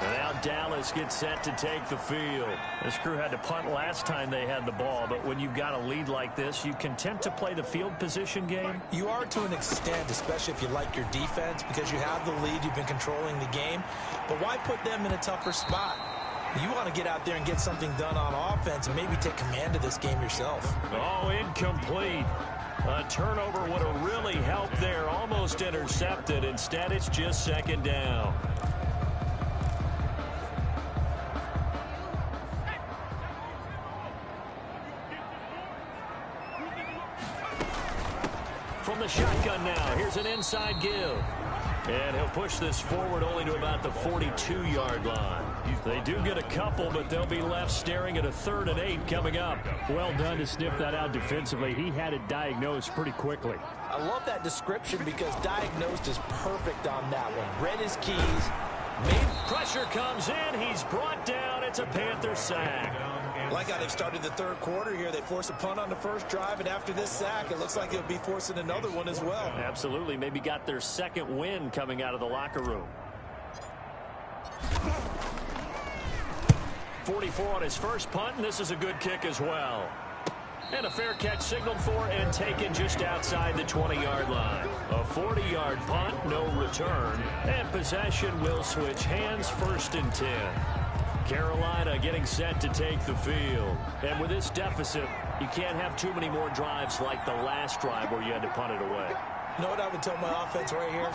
B: And now Dallas gets set to take the field. This crew had to punt last time they had the ball, but when you've got a lead like this, you content to play the field position game?
C: You are to an extent, especially if you like your defense, because you have the lead, you've been controlling the game. But why put them in a tougher spot? You want to get out there and get something done on offense and maybe take command of this game yourself.
B: Oh, incomplete. A turnover would have really helped there. Almost intercepted. Instead, it's just 2nd down. From the shotgun now, here's an inside give. And he'll push this forward only to about the 42-yard line. They do get a couple, but they'll be left staring at a 3rd and 8 coming up. Well done to sniff that out defensively. He had it diagnosed pretty quickly.
C: I love that description because diagnosed is perfect on that one. Read his keys.
B: Pressure comes in. He's brought down. It's a Panther sack.
C: Like how they've started the 3rd quarter here. They force a punt on the first drive, and after this sack, it looks like they'll be forcing another one as well.
B: Absolutely. Maybe got their 2nd win coming out of the locker room. 44 on his first punt, and this is a good kick as well. And a fair catch signaled for and taken just outside the 20-yard line. A 40-yard punt, no return, and possession will switch hands, 1st and 10. Carolina getting set to take the field. And with this deficit, you can't have too many more drives like the last drive where you had to punt it away.
C: You know what I would tell my offense right here?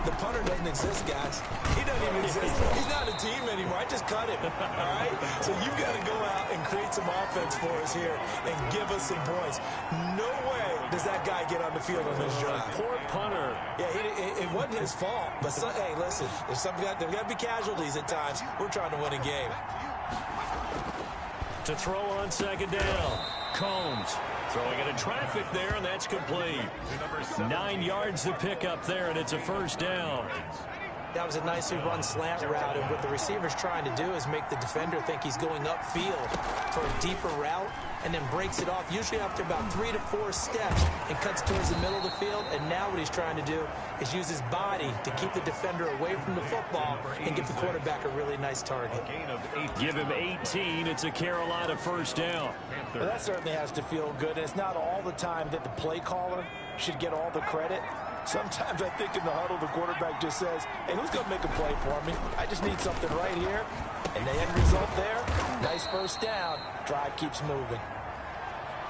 C: The punter doesn't exist, guys. He doesn't even exist. He's not a team anymore. I just cut him, all right? So you've got to go out and create some offense for us here and give us some points. No way does that guy get on the field on this drive.
B: Poor punter.
C: Yeah, it wasn't his fault. But, hey, listen, there's got to be casualties at times. We're trying to win a game.
B: To throw on 2nd down. Combs throwing into traffic there, and that's complete. 9 yards to pick up there, and it's a 1st down.
C: That was a nicely run slant route, and what the receiver's trying to do is make the defender think he's going upfield for a deeper route, and then breaks it off, usually after about 3 to 4 steps, and cuts towards the middle of the field. And now what he's trying to do is use his body to keep the defender away from the football and give the quarterback a really nice target.
B: Give him 18. It's a Carolina 1st down.
C: Well, that certainly has to feel good. And it's not all the time that the play caller should get all the credit. Sometimes I think in the huddle, the quarterback just says, hey, who's going to make a play for me? I just need something right here. And the end result there, nice 1st down. Drive keeps moving.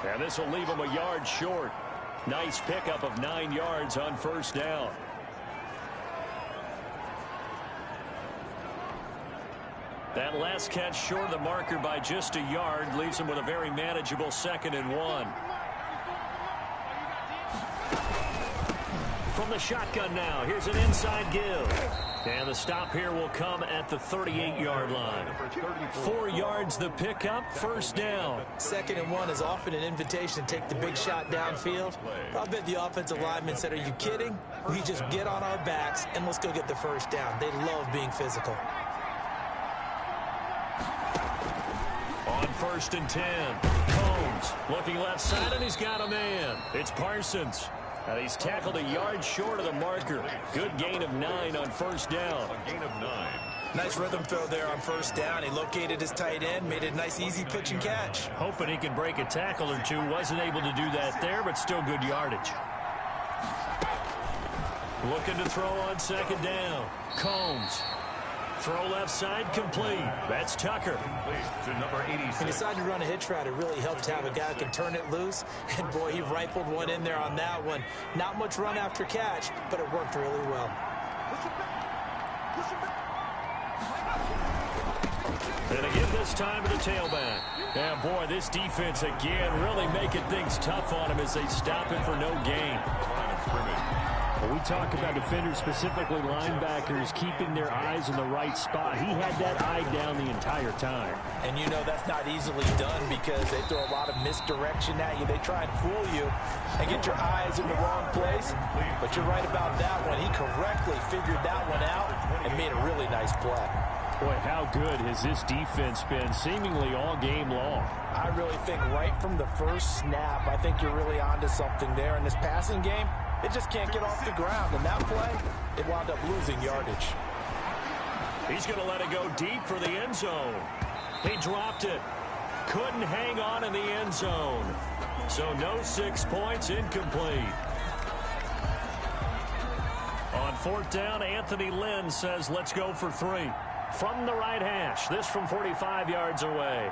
B: And this will leave him a yard short. Nice pickup of 9 yards on 1st down. That last catch short of the marker by just a yard leaves him with a very manageable 2nd and 1. from the shotgun now. Here's an inside give. And the stop here will come at the 38-yard line. 4 yards the pickup, first down.
C: 2nd and 1 is often an invitation to take the big shot downfield. I bet the offensive lineman said, are you kidding? We just get on our backs and let's go get the first down. They love being physical.
B: On 1st and 10, Combs looking left side, and he's got a man. It's Parsons. He's tackled a yard short of the marker. Good gain of 9 on first down.
A: A gain of 9.
C: Nice rhythm throw there on first down. He located his tight end, made it a nice, easy pitch and catch.
B: Hoping he can break a tackle or two. Wasn't able to do that there, but still good yardage. Looking to throw on 2nd down. Combs. Throw left side, complete. That's Tucker.
A: To number 86.
C: He decided to run a hitch route. It really helped to have a guy who can turn it loose. And, boy, he rifled one in there on that one. Not much run after catch, but it worked really well.
B: And again this time to the tailback. And, boy, this defense again really making things tough on him as they stop him for no gain.
A: Line of scrimmage.
B: We talk about defenders, specifically linebackers, keeping their eyes in the right spot. He had that eye down the entire time.
C: And you know that's not easily done because they throw a lot of misdirection at you. They try and fool you and get your eyes in the wrong place. But you're right about that one. He correctly figured that one out and made a really nice play.
B: Boy, how good has this defense been seemingly all game long?
C: I really think right from the first snap, I think you're really onto something there in this passing game. It just can't get off the ground. And that play, it wound up losing yardage.
B: He's going to let it go deep for the end zone. He dropped it. Couldn't hang on in the end zone. So no 6 points, incomplete. On 4th down, Anthony Lynn says, let's go for 3. From the right hash, this from 45 yards away.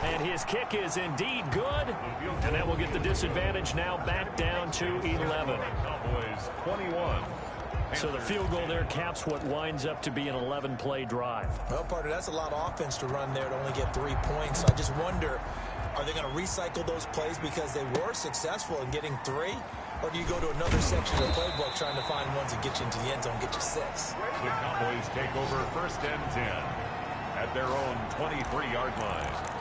B: And his kick is indeed good. And that will get the disadvantage now back down to 11.
A: Cowboys 21.
B: So the field goal there caps what winds up to be an 11-play drive.
C: Well, partner, that's a lot of offense to run there to only get 3 points. So I just wonder, are they going to recycle those plays because they were successful in getting 3? Or do you go to another section of the playbook trying to find ones that get you into the end zone, get you 6?
A: The Cowboys take over 1st and 10 at their own 23-yard line.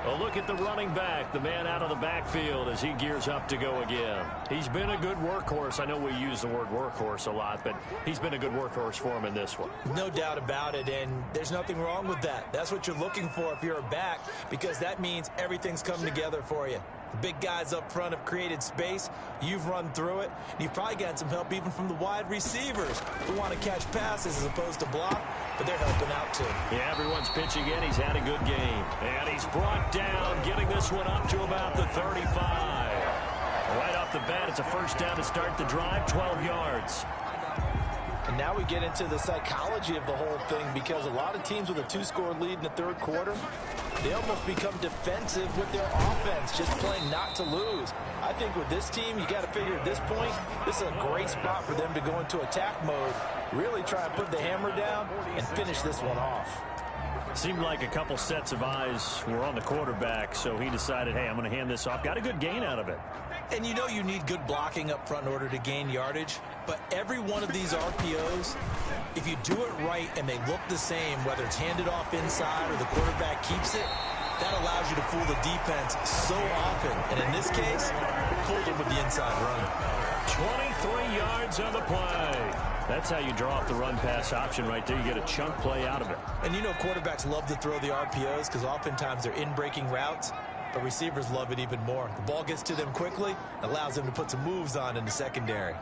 B: A look at the running back, the man out of the backfield as he gears up to go again. He's been a good workhorse. I know we use the word workhorse a lot, but he's been a good workhorse for him in this one.
C: No doubt about it, and there's nothing wrong with that. That's what you're looking for if you're a back, because that means everything's coming together for you. The big guys up front have created space. You've run through it. And you've probably gotten some help even from the wide receivers who want to catch passes as opposed to block, but they're helping out too.
B: Yeah, everyone's pitching in. He's had a good game. And he's brought down, getting this one up to about the 35. Right off the bat, it's a first down to start the drive, 12 yards.
C: And now we get into the psychology of the whole thing because a lot of teams with a 2-score lead in the 3rd quarter, they almost become defensive with their offense, just playing not to lose. I think with this team, you got to figure at this point, this is a great spot for them to go into attack mode, really try and put the hammer down and finish this one off.
B: Seemed like a couple sets of eyes were on the quarterback, so he decided, hey, I'm going to hand this off. Got a good gain out of it.
C: And you know you need good blocking up front in order to gain yardage, but every one of these RPOs, if you do it right and they look the same, whether it's handed off inside or the quarterback keeps it, that allows you to fool the defense so often. And in this case, fooled them with the inside run.
B: 23 yards on the play. That's how you draw up the run-pass option right there. You get a chunk play out of it.
C: And you know quarterbacks love to throw the RPOs because oftentimes they're in-breaking routes, but receivers love it even more. The ball gets to them quickly, allows them to put some moves on in the secondary.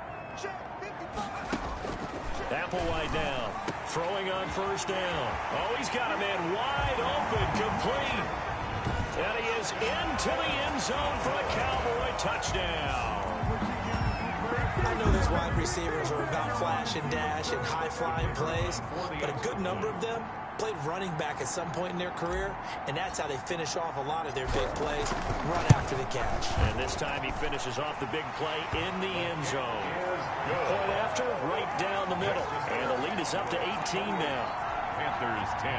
B: Applewhite down, throwing on first down. Oh, he's got a man wide open, complete. And he is into the end zone for a Cowboy touchdown.
C: I know these wide receivers are about flash and dash and high-flying plays, but a good number of them played running back at some point in their career, and that's how they finish off a lot of their big plays, run after the catch.
B: And this time he finishes off the big play in the end zone. Point after, right down the middle. And the lead is up to 18 now.
A: Panthers 10.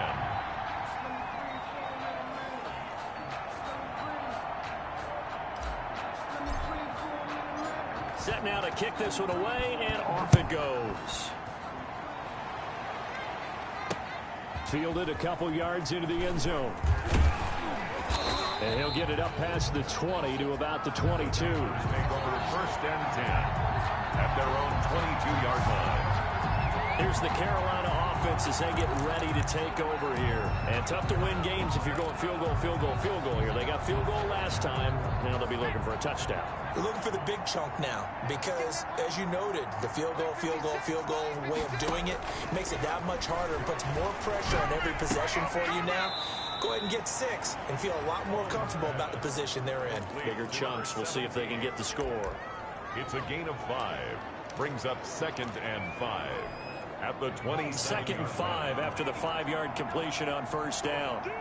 B: Set now to kick this one away, and off it goes. Fielded a couple yards into the end zone. And he'll get it up past the 20 to about the 22.
A: Take over 1st and 10 at their own 22-yard line.
B: Here's the Carolina offense as they get ready to take over here. And tough to win games if you're going field goal, field goal, field goal here. They got field goal last time. Now they'll be looking for a touchdown.
C: They're looking for the big chunk now because, as you noted, the field goal way of doing it makes it that much harder and puts more pressure on every possession for you now. Go ahead and get 6 and feel a lot more comfortable about the position they're in.
B: Bigger chunks. We'll see if they can get the score.
A: It's a gain of 5. Brings up 2nd and 5 at the 20.
B: 2nd and 5 after the 5-yard completion on 1st down.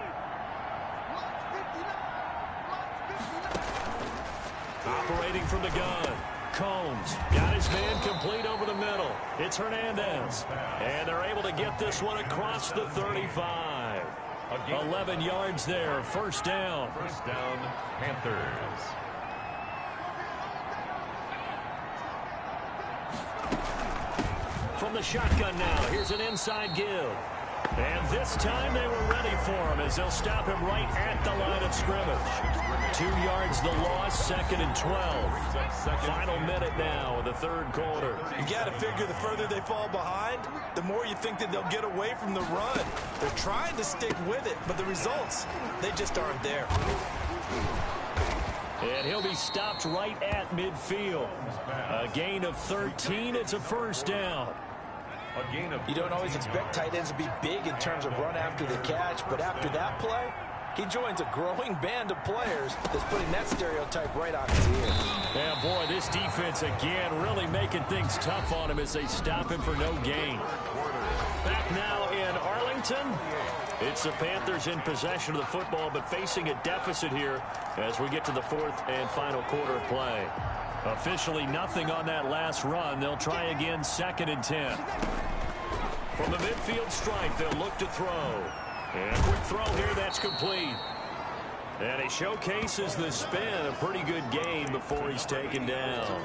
B: Operating from the gun. Combs got his man complete over the middle. It's Hernandez. And they're able to get this one across the 35. 11 yards there. 1st down.
A: 1st down, Panthers.
B: From the shotgun now, here's an inside give. And this time they were ready for him as they'll stop him right at the line of scrimmage. 2 yards the loss, 2nd and 12. Final minute now of the 3rd quarter.
C: You got to figure the further they fall behind, the more you think that they'll get away from the run. They're trying to stick with it, but the results, they just aren't there.
B: And he'll be stopped right at midfield. A gain of 13. It's a 1st down.
C: You don't always expect tight ends to be big in terms of run after the catch, but after that play, he joins a growing band of players that's putting that stereotype right on his ear.
B: Yeah, boy, this defense again really making things tough on him as they stop him for no gain. Back now in Arlington. It's the Panthers in possession of the football, but facing a deficit here as we get to the 4th and final quarter of play. Officially nothing on that last run. They'll try again 2nd and 10. From the midfield stripe, they'll look to throw. And a quick throw here, that's complete. And he showcases the spin. A pretty good gain before he's taken down.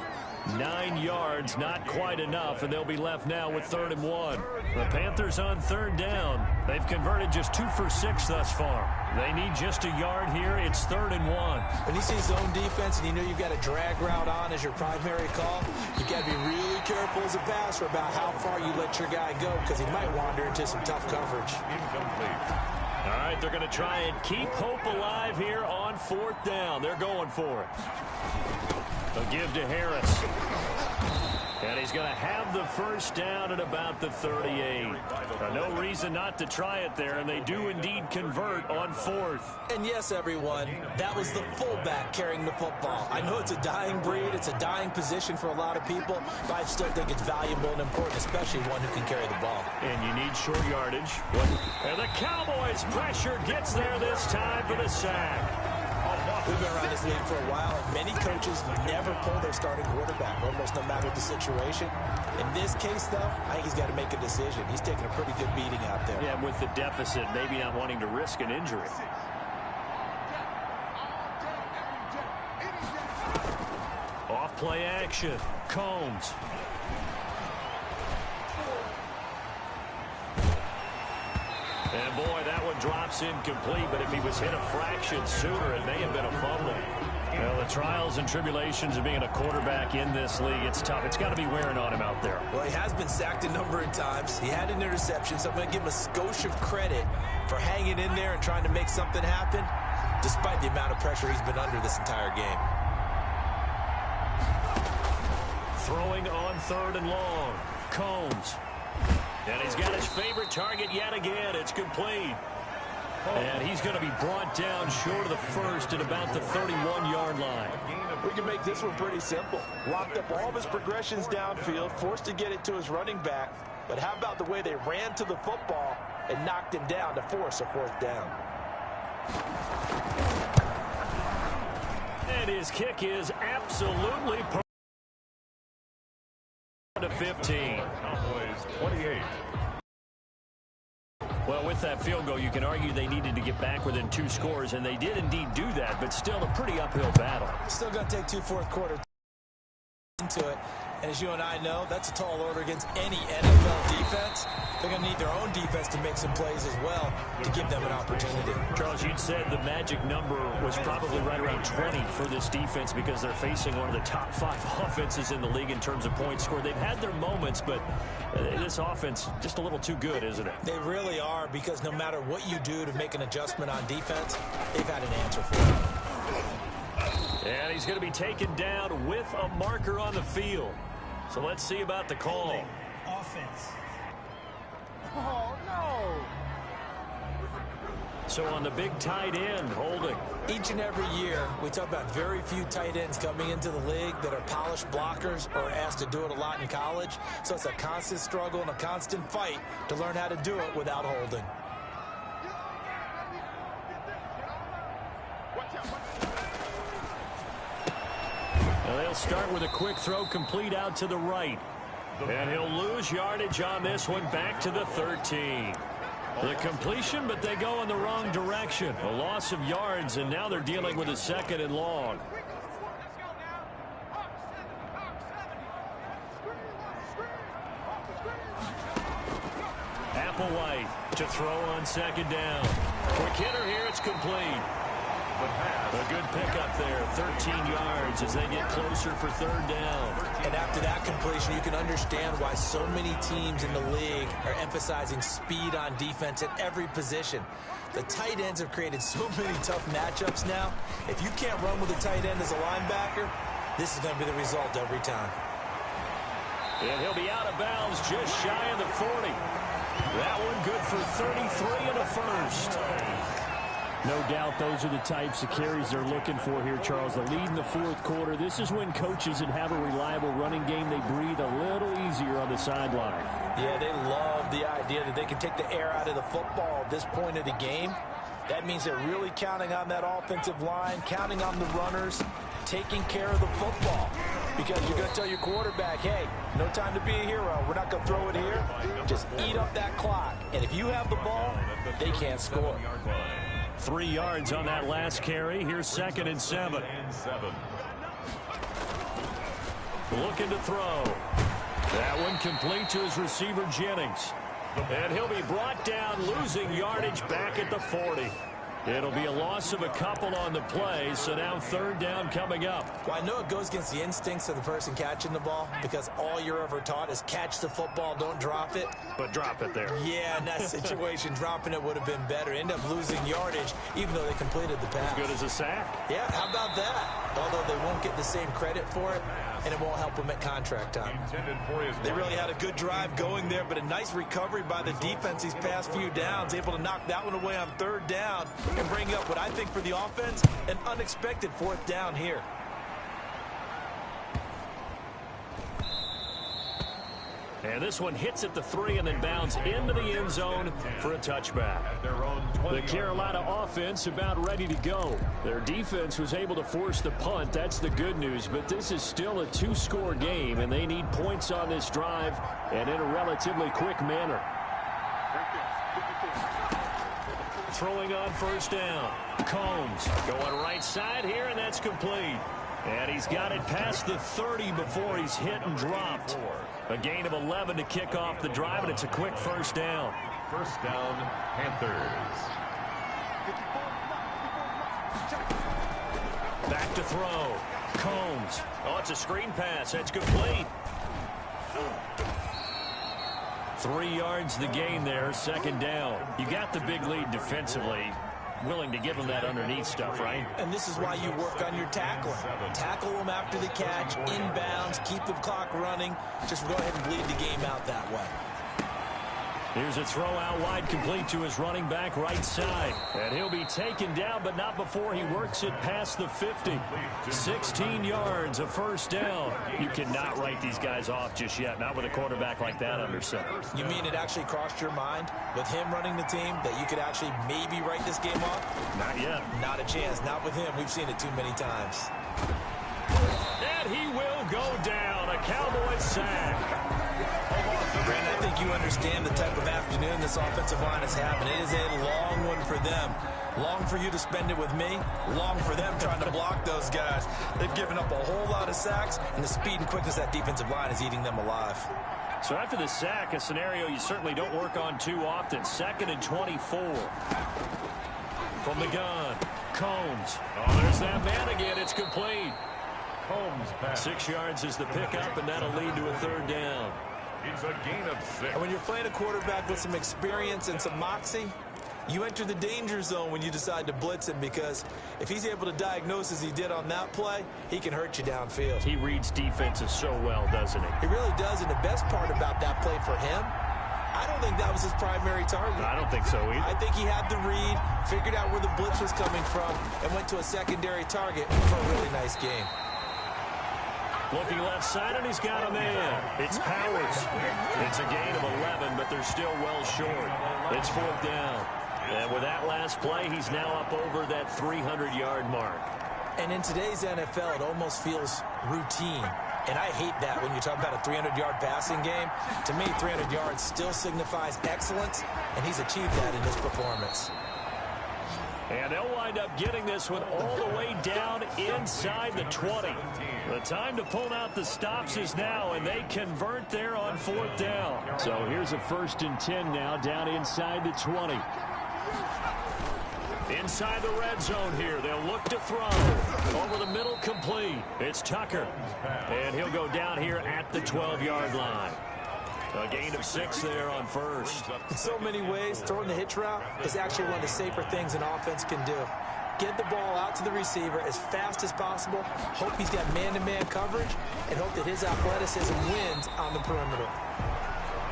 B: 9 yards, not quite enough, and they'll be left now with 3rd and 1. The Panthers on 3rd down. They've converted just 2 for 6 thus far. They need just a yard here. It's 3rd and 1.
C: When you see zone defense and you know you've got a drag route on as your primary call, you've got to be really careful as a passer about how far you let your guy go because he might wander into some tough coverage.
A: Incomplete.
B: All right, they're going to try and keep hope alive here on 4th down. They're going for it. They'll give to Harris. And he's going to have the 1st down at about the 38. No reason not to try it there, and they do indeed convert on 4th.
C: And yes, everyone, that was the fullback carrying the football. I know it's a dying breed, it's a dying position for a lot of people, but I still think it's valuable and important, especially one who can carry the ball.
B: And you need short yardage. And the Cowboys' pressure gets there this time for the sack.
C: We've been around this league for a while, and many coaches never pull their starting quarterback, almost no matter the situation. In this case, though, I think he's got to make a decision. He's taking a pretty good beating out there.
B: Yeah, with the deficit, maybe not wanting to risk an injury. Off play action. Combs. And boy, that one drops incomplete, but if he was hit a fraction sooner, it may have been a fumble. Well, the trials and tribulations of being a quarterback in this league, it's tough. It's got to be wearing on him out there.
C: Well, he has been sacked a number of times. He had an interception, so I'm going to give him a skosh of credit for hanging in there and trying to make something happen, despite the amount of pressure he's been under this entire game.
B: Throwing on 3rd and long. Combs. And he's got his favorite target yet again. It's complete. And he's going to be brought down short of the 1st at about the 31-yard line.
C: We can make this one pretty simple. Locked up all of his progressions downfield, forced to get it to his running back. But how about the way they ran to the football and knocked him down to force a 4th down?
B: And his kick is absolutely perfect. To 15.
A: Cowboys 28.
B: Well, with that field goal, you can argue they needed to get back within 2 scores, and they did indeed do that, but still a pretty uphill battle.
C: Still going to take 2 fourth quarter into it. And as you and I know, that's a tall order against any NFL defense. They're going to need their own defense to make some plays as well to give them an opportunity.
B: Charles, you'd said the magic number was probably right around 20 for this defense because they're facing one of the top 5 offenses in the league in terms of points scored. They've had their moments, but this offense just a little too good, isn't it?
C: They really are, because no matter what you do to make an adjustment on defense, they've had an answer for it.
B: And he's going to be taken down with a marker on the field. So let's see about the call.
F: Offense.
D: Oh, no.
B: So on the big tight end, holding.
C: Each and every year, we talk about very few tight ends coming into the league that are polished blockers or are asked to do it a lot in college. So it's a constant struggle and a constant fight to learn how to do it without holding.
B: Now they'll start with a quick throw complete out to the right. And he'll lose yardage on this one back to the 13. The completion, but they go in the wrong direction. A loss of yards, and now they're dealing with a 2nd and long. Applewhite to throw on 2nd down. Quick hitter here, it's complete. A good pickup there, 13 yards as they get closer for 3rd down.
C: And after that completion, you can understand why so many teams in the league are emphasizing speed on defense at every position. The tight ends have created so many tough matchups now. If you can't run with a tight end as a linebacker, this is going to be the result every time.
B: And he'll be out of bounds just shy of the 40. That one good for 33 and a first. No doubt those are the types of carries they're looking for here, Charles. The lead in the 4th quarter. This is when coaches that have a reliable running game, they breathe a little easier on the sideline.
C: Yeah, they love the idea that they can take the air out of the football at this point of the game. That means they're really counting on that offensive line, counting on the runners, taking care of the football. Because you're going to tell your quarterback, hey, no time to be a hero. We're not going to throw it here. Just eat up that clock. And if you have the ball, they can't score.
B: 3 yards on that last carry. Here's 2nd and 7. Looking to throw. That one complete to his receiver, Jennings. And he'll be brought down, losing yardage back at the 40. It'll be a loss of a couple on the play, so now 3rd down coming up.
C: Well, I know it goes against the instincts of the person catching the ball, because all you're ever taught is catch the football, don't drop it.
B: But drop it there.
C: Yeah, in that situation, dropping it would have been better. End up losing yardage, even though they completed the pass.
B: As good as a sack.
C: Yeah, how about that? Although they won't get the same credit for it, and it won't help them at contract time. They really had a good drive going there, but a nice recovery by the defense these past few downs, able to knock that one away on 3rd down and bring up what I think for the offense, an unexpected 4th down here.
B: And this one hits at the 3 and then bounds into the end zone for a touchback. The Carolina offense about ready to go. Their defense was able to force the punt. That's the good news. But this is still a 2-score game, and they need points on this drive and in a relatively quick manner. Throwing on 1st down. Combs going right side here, and that's complete. And he's got it past the 30 before he's hit and dropped. A gain of 11 to kick off the drive, and it's a quick 1st down.
A: 1st down, Panthers.
B: Back to throw. Combs. Oh, it's a screen pass. That's complete. 3 yards the gain there, 2nd down. You got the big lead defensively. Willing to give them that underneath stuff, right?
C: And this is why you work on your tackling. Tackle them after the catch, inbounds, keep the clock running. Just go ahead and bleed the game out that way.
B: Here's a throw out wide, complete to his running back right side. And he'll be taken down, but not before he works it past the 50. 16 yards, a 1st down. You cannot write these guys off just yet, not with a quarterback like that under center.
C: You mean it actually crossed your mind with him running the team that you could actually maybe write this game off?
B: Not yet.
C: Not a chance. Not with him. We've seen it too many times.
B: And he will go down. A Cowboys sack.
C: Brandon, I think you understand the type of afternoon this offensive line is having. It is a long one for them. Long for you to spend it with me. Long for them trying to block those guys. They've given up a whole lot of sacks, and the speed and quickness of that defensive line is eating them alive.
B: So after the sack, a scenario you certainly don't work on too often. 2nd and 24. From the gun, Combs. Oh, there's that man again. It's complete.
A: Combs pass.
B: 6 yards is the pickup, and that'll lead to a 3rd down.
A: It's a gain of 6.
C: And when you're playing a quarterback with some experience and some moxie, you enter the danger zone when you decide to blitz him, because if he's able to diagnose as he did on that play, he can hurt you downfield.
B: He reads defenses so well, doesn't he?
C: He really does, and the best part about that play for him, I don't think that was his primary target.
B: I don't think so either.
C: I think he had the read, figured out where the blitz was coming from, and went to a secondary target for a really nice game.
B: Looking left side, and he's got a man. It's Powers. It's a gain of 11, but they're still well short. It's 4th down. And with that last play, he's now up over that 300-yard mark.
C: And in today's NFL, it almost feels routine. And I hate that when you talk about a 300-yard passing game. To me, 300 yards still signifies excellence, and he's achieved that in his performance.
B: And they'll wind up getting this one all the way down inside the 20. The time to pull out the stops is now, and they convert there on 4th down. So here's a 1st and 10 now, down inside the 20. Inside the red zone here, they'll look to throw. Over the middle, complete. It's Tucker. And he'll go down here at the 12-yard line. A gain of 6 there on 1st.
C: In so many ways, throwing the hitch route is actually one of the safer things an offense can do. Get the ball out to the receiver as fast as possible, hope he's got man-to-man coverage, and hope that his athleticism wins on the perimeter.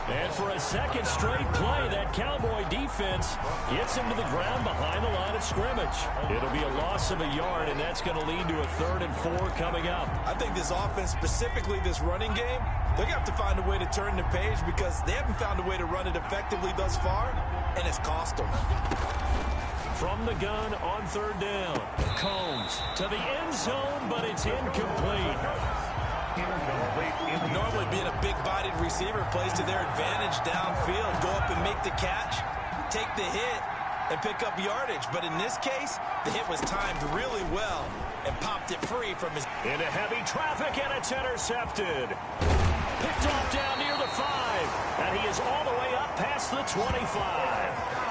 B: And for a 2nd straight play, that Cowboy defense gets him to the ground behind the line of scrimmage. It'll be a loss of a yard, and that's going to lead to a 3rd and 4 coming up.
C: I think this offense, specifically this running game, they're going to have to find a way to turn the page, because they haven't found a way to run it effectively thus far, and it's cost them.
B: From the gun on 3rd down, Combs to the end zone, but it's incomplete.
C: Normally being a big-bodied receiver plays to their advantage downfield. Go up and make the catch, take the hit, and pick up yardage. But in this case, the hit was timed really well and popped it free from his...
B: Into heavy traffic, and it's intercepted. Picked off down near the 5, and he is all the way up past the 25.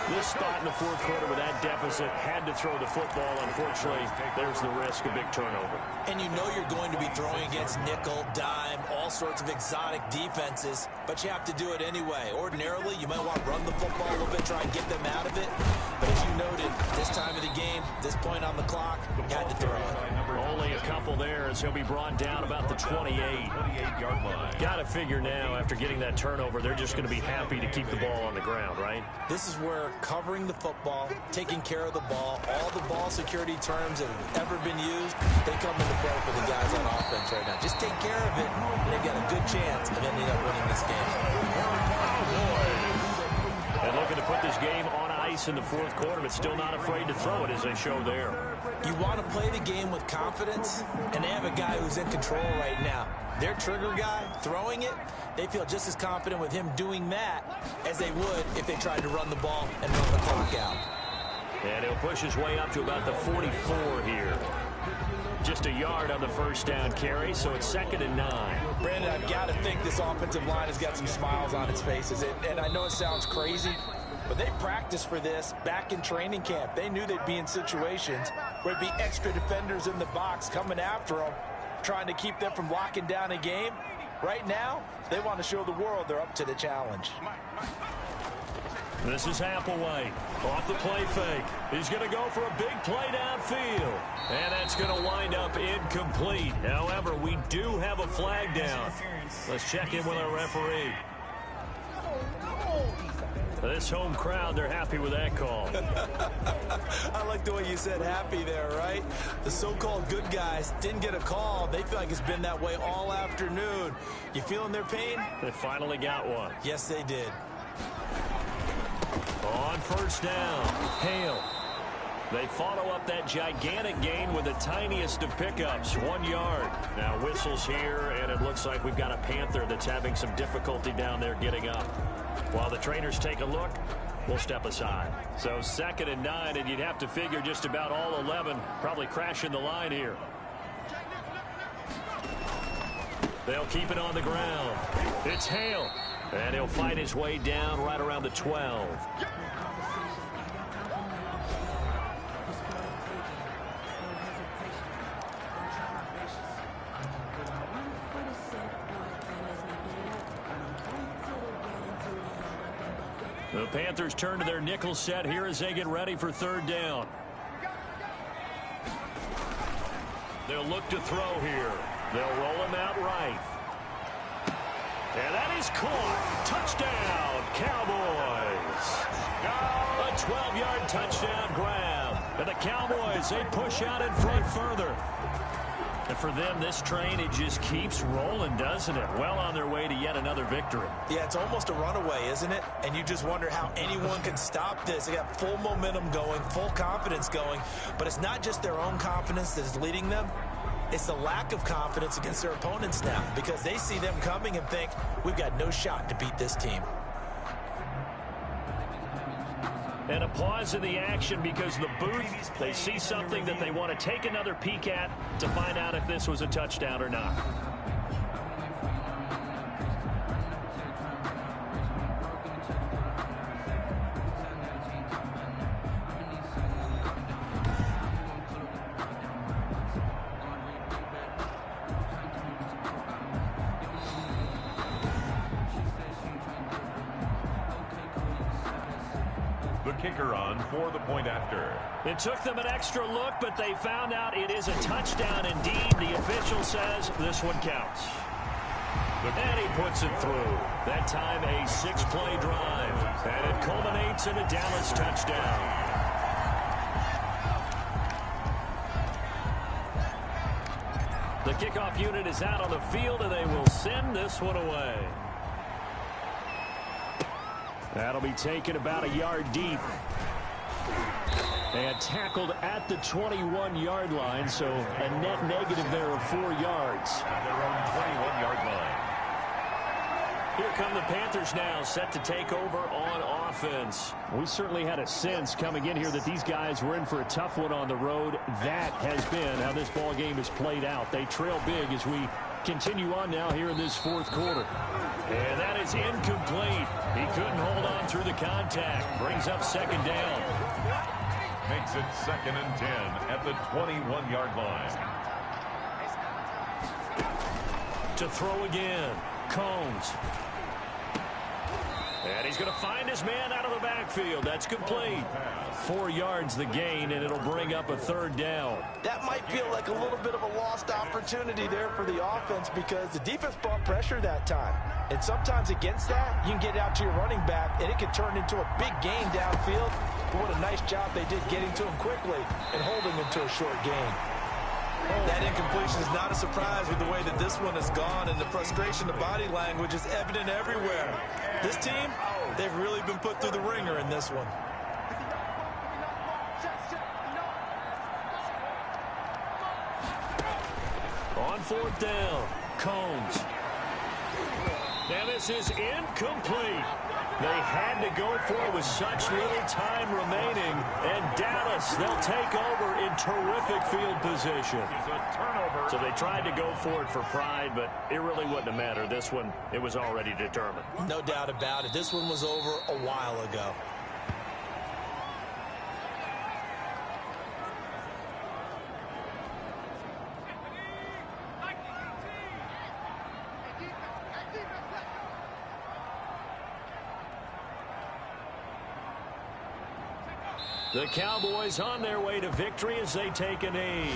B: This spot in the 4th quarter with that deficit, had to throw the football. Unfortunately, there's the risk of big turnover.
C: And you know you're going to be throwing against nickel, dime, all sorts of exotic defenses, but you have to do it anyway. Ordinarily, you might want to run the football a little bit, try and get them out of it. But as you noted, this time of the game, this point on the clock, you had to throw it.
B: Only a couple there as he'll be brought down about the 28-yard line. Got to figure now, after getting that turnover, they're just going to be happy to keep the ball on the ground, right?
C: This is where covering the football, taking care of the ball, all the ball security terms that have ever been used, they come into play for the guys on offense right now. Just take care of it, and they've got a good chance of ending up winning this game.
B: And looking to put this game on ice in the 4th quarter, but still not afraid to throw it, as they show there.
C: You want to play the game with confidence, and they have a guy who's in control right now. Their trigger guy throwing it, they feel just as confident with him doing that as they would if they tried to run the ball and run the clock out.
B: And he'll push his way up to about the 44 here. Just a yard on the 1st down carry, so it's 2nd and 9.
C: Brandon, I've got to think this offensive line has got some smiles on its faces. And I know it sounds crazy, but they practiced for this back in training camp. They knew they'd be in situations where there'd be extra defenders in the box coming after them, trying to keep them from locking down a game. Right now, they want to show the world they're up to the challenge.
B: This is Applewhite off the play fake. He's going to go for a big play downfield. And that's going to wind up incomplete. However, we do have a flag down. Let's check in with our referee. This home crowd, they're happy with that call.
C: I like the way you said happy there, right? The so-called good guys didn't get a call. They feel like it's been that way all afternoon. You feeling their pain?
B: They finally got one.
C: Yes, they did.
B: On 1st down, Hale. They follow up that gigantic gain with the tiniest of pickups, 1 yard. Now whistles here, and it looks like we've got a Panther that's having some difficulty down there getting up. While the trainers take a look, we'll step aside. So 2nd and 9, and you'd have to figure just about all 11 probably crashing the line here. They'll keep it on the ground. It's Hale, and he'll fight his way down right around the 12. The Panthers turn to their nickel set here as they get ready for 3rd down. They'll look to throw here. They'll roll him out right. And that is caught. Touchdown, Cowboys. A 12-yard touchdown grab. And the Cowboys, they push out in front further. And for them, this train, it just keeps rolling, doesn't it? Well on their way to yet another victory.
C: Yeah, it's almost a runaway, isn't it? And you just wonder how anyone can stop this. They got full momentum going, full confidence going. But it's not just their own confidence that's leading them. It's the lack of confidence against their opponents now, because they see them coming and think, we've got no shot to beat this team.
B: And a pause in the action because the booth, they see something that they want to take another peek at to find out if this was a touchdown or not.
A: Kicker on for the point after.
B: It took them an extra look, but they found out it is a touchdown indeed. The official says this one counts. And he puts it through. That time a 6-play drive. And it culminates in a Dallas touchdown. The kickoff unit is out on the field, and they will send this one away. That'll be taken about a yard deep. And tackled at the 21-yard line, so a net negative there of 4 yards.
A: At their own 21-yard line.
B: Here come the Panthers now, set to take over on offense. We certainly had a sense coming in here that these guys were in for a tough one on the road. That has been how this ball game has played out. They trail big as we continue on now here in this 4th quarter. And that is incomplete. He couldn't hold on through the contact. Brings up 2nd down.
A: Makes it 2nd and 10 at the 21-yard line.
B: To throw again. Combs. And he's going to find his man out of the backfield. That's complete. 4 yards the gain, and it'll bring up a 3rd down.
C: That might feel like a little bit of a lost opportunity there for the offense because the defense brought pressure that time. And sometimes against that, you can get out to your running back, and it can turn into a big gain downfield. But what a nice job they did getting to him quickly and holding him to a short gain. That incompletion is not a surprise with the way that this one has gone, and the frustration, the body language is evident everywhere. This team, they've really been put through the ringer in this one.
B: On 4th down, Combs. Now this is incomplete. They had to go for it with such little time remaining. And Dallas, they'll take over in terrific field position. So they tried to go for it for pride, but it really wouldn't have mattered. This one, it was already determined.
C: No doubt about it. This one was over a while ago.
B: The Cowboys on their way to victory as they take a knee.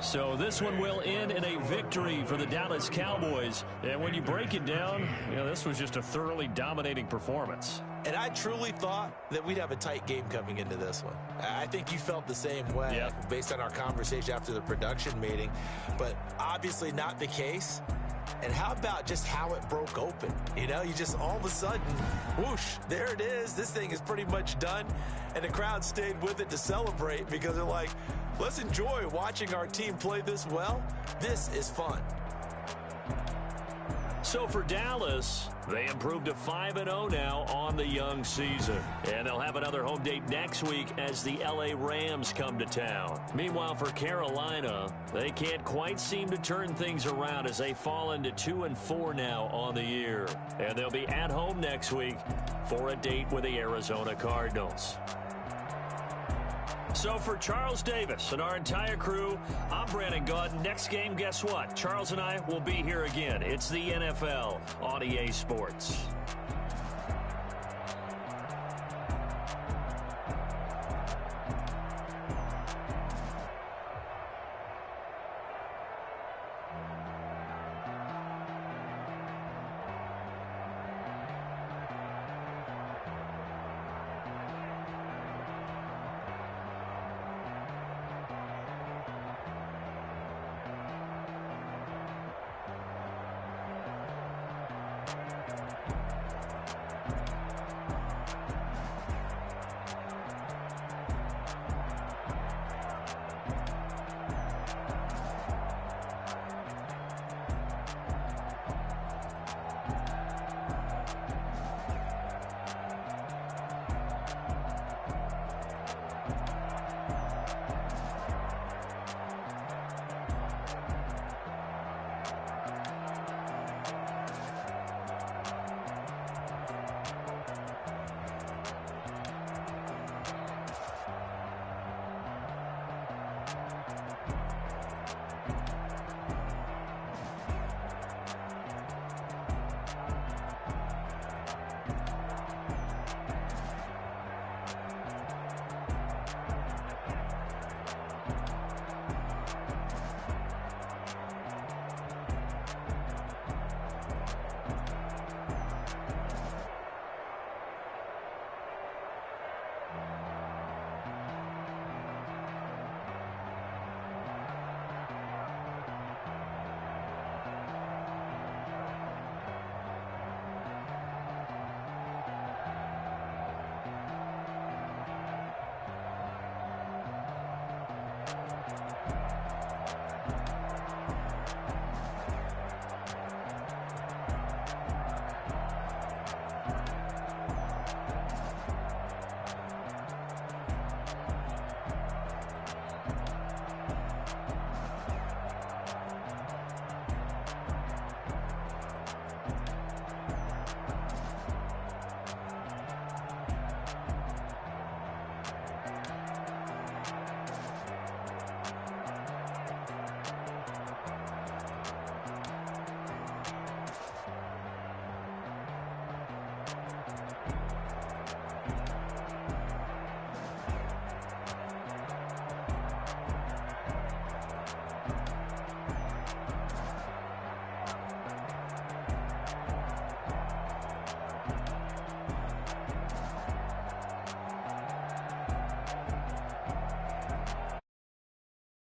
B: So this one will end in a victory for the Dallas Cowboys. And when you break it down, this was just a thoroughly dominating performance.
C: And I truly thought that we'd have a tight game coming into this one. I think you felt the same way based on our conversation after the production meeting, but obviously not the case. And how about just how it broke open? You just all of a sudden, whoosh, there it is. This thing is pretty much done. And the crowd stayed with it to celebrate because they're like, let's enjoy watching our team play this well. This is fun.
B: So for Dallas, they improved to 5-0 now on the young season. And they'll have another home date next week as the LA Rams come to town. Meanwhile, for Carolina, they can't quite seem to turn things around as they fall into 2-4 now on the year. And they'll be at home next week for a date with the Arizona Cardinals. So for Charles Davis and our entire crew, I'm Brandon Gaudin. Next game, guess what? Charles and I will be here again. It's the NFL on EA Sports.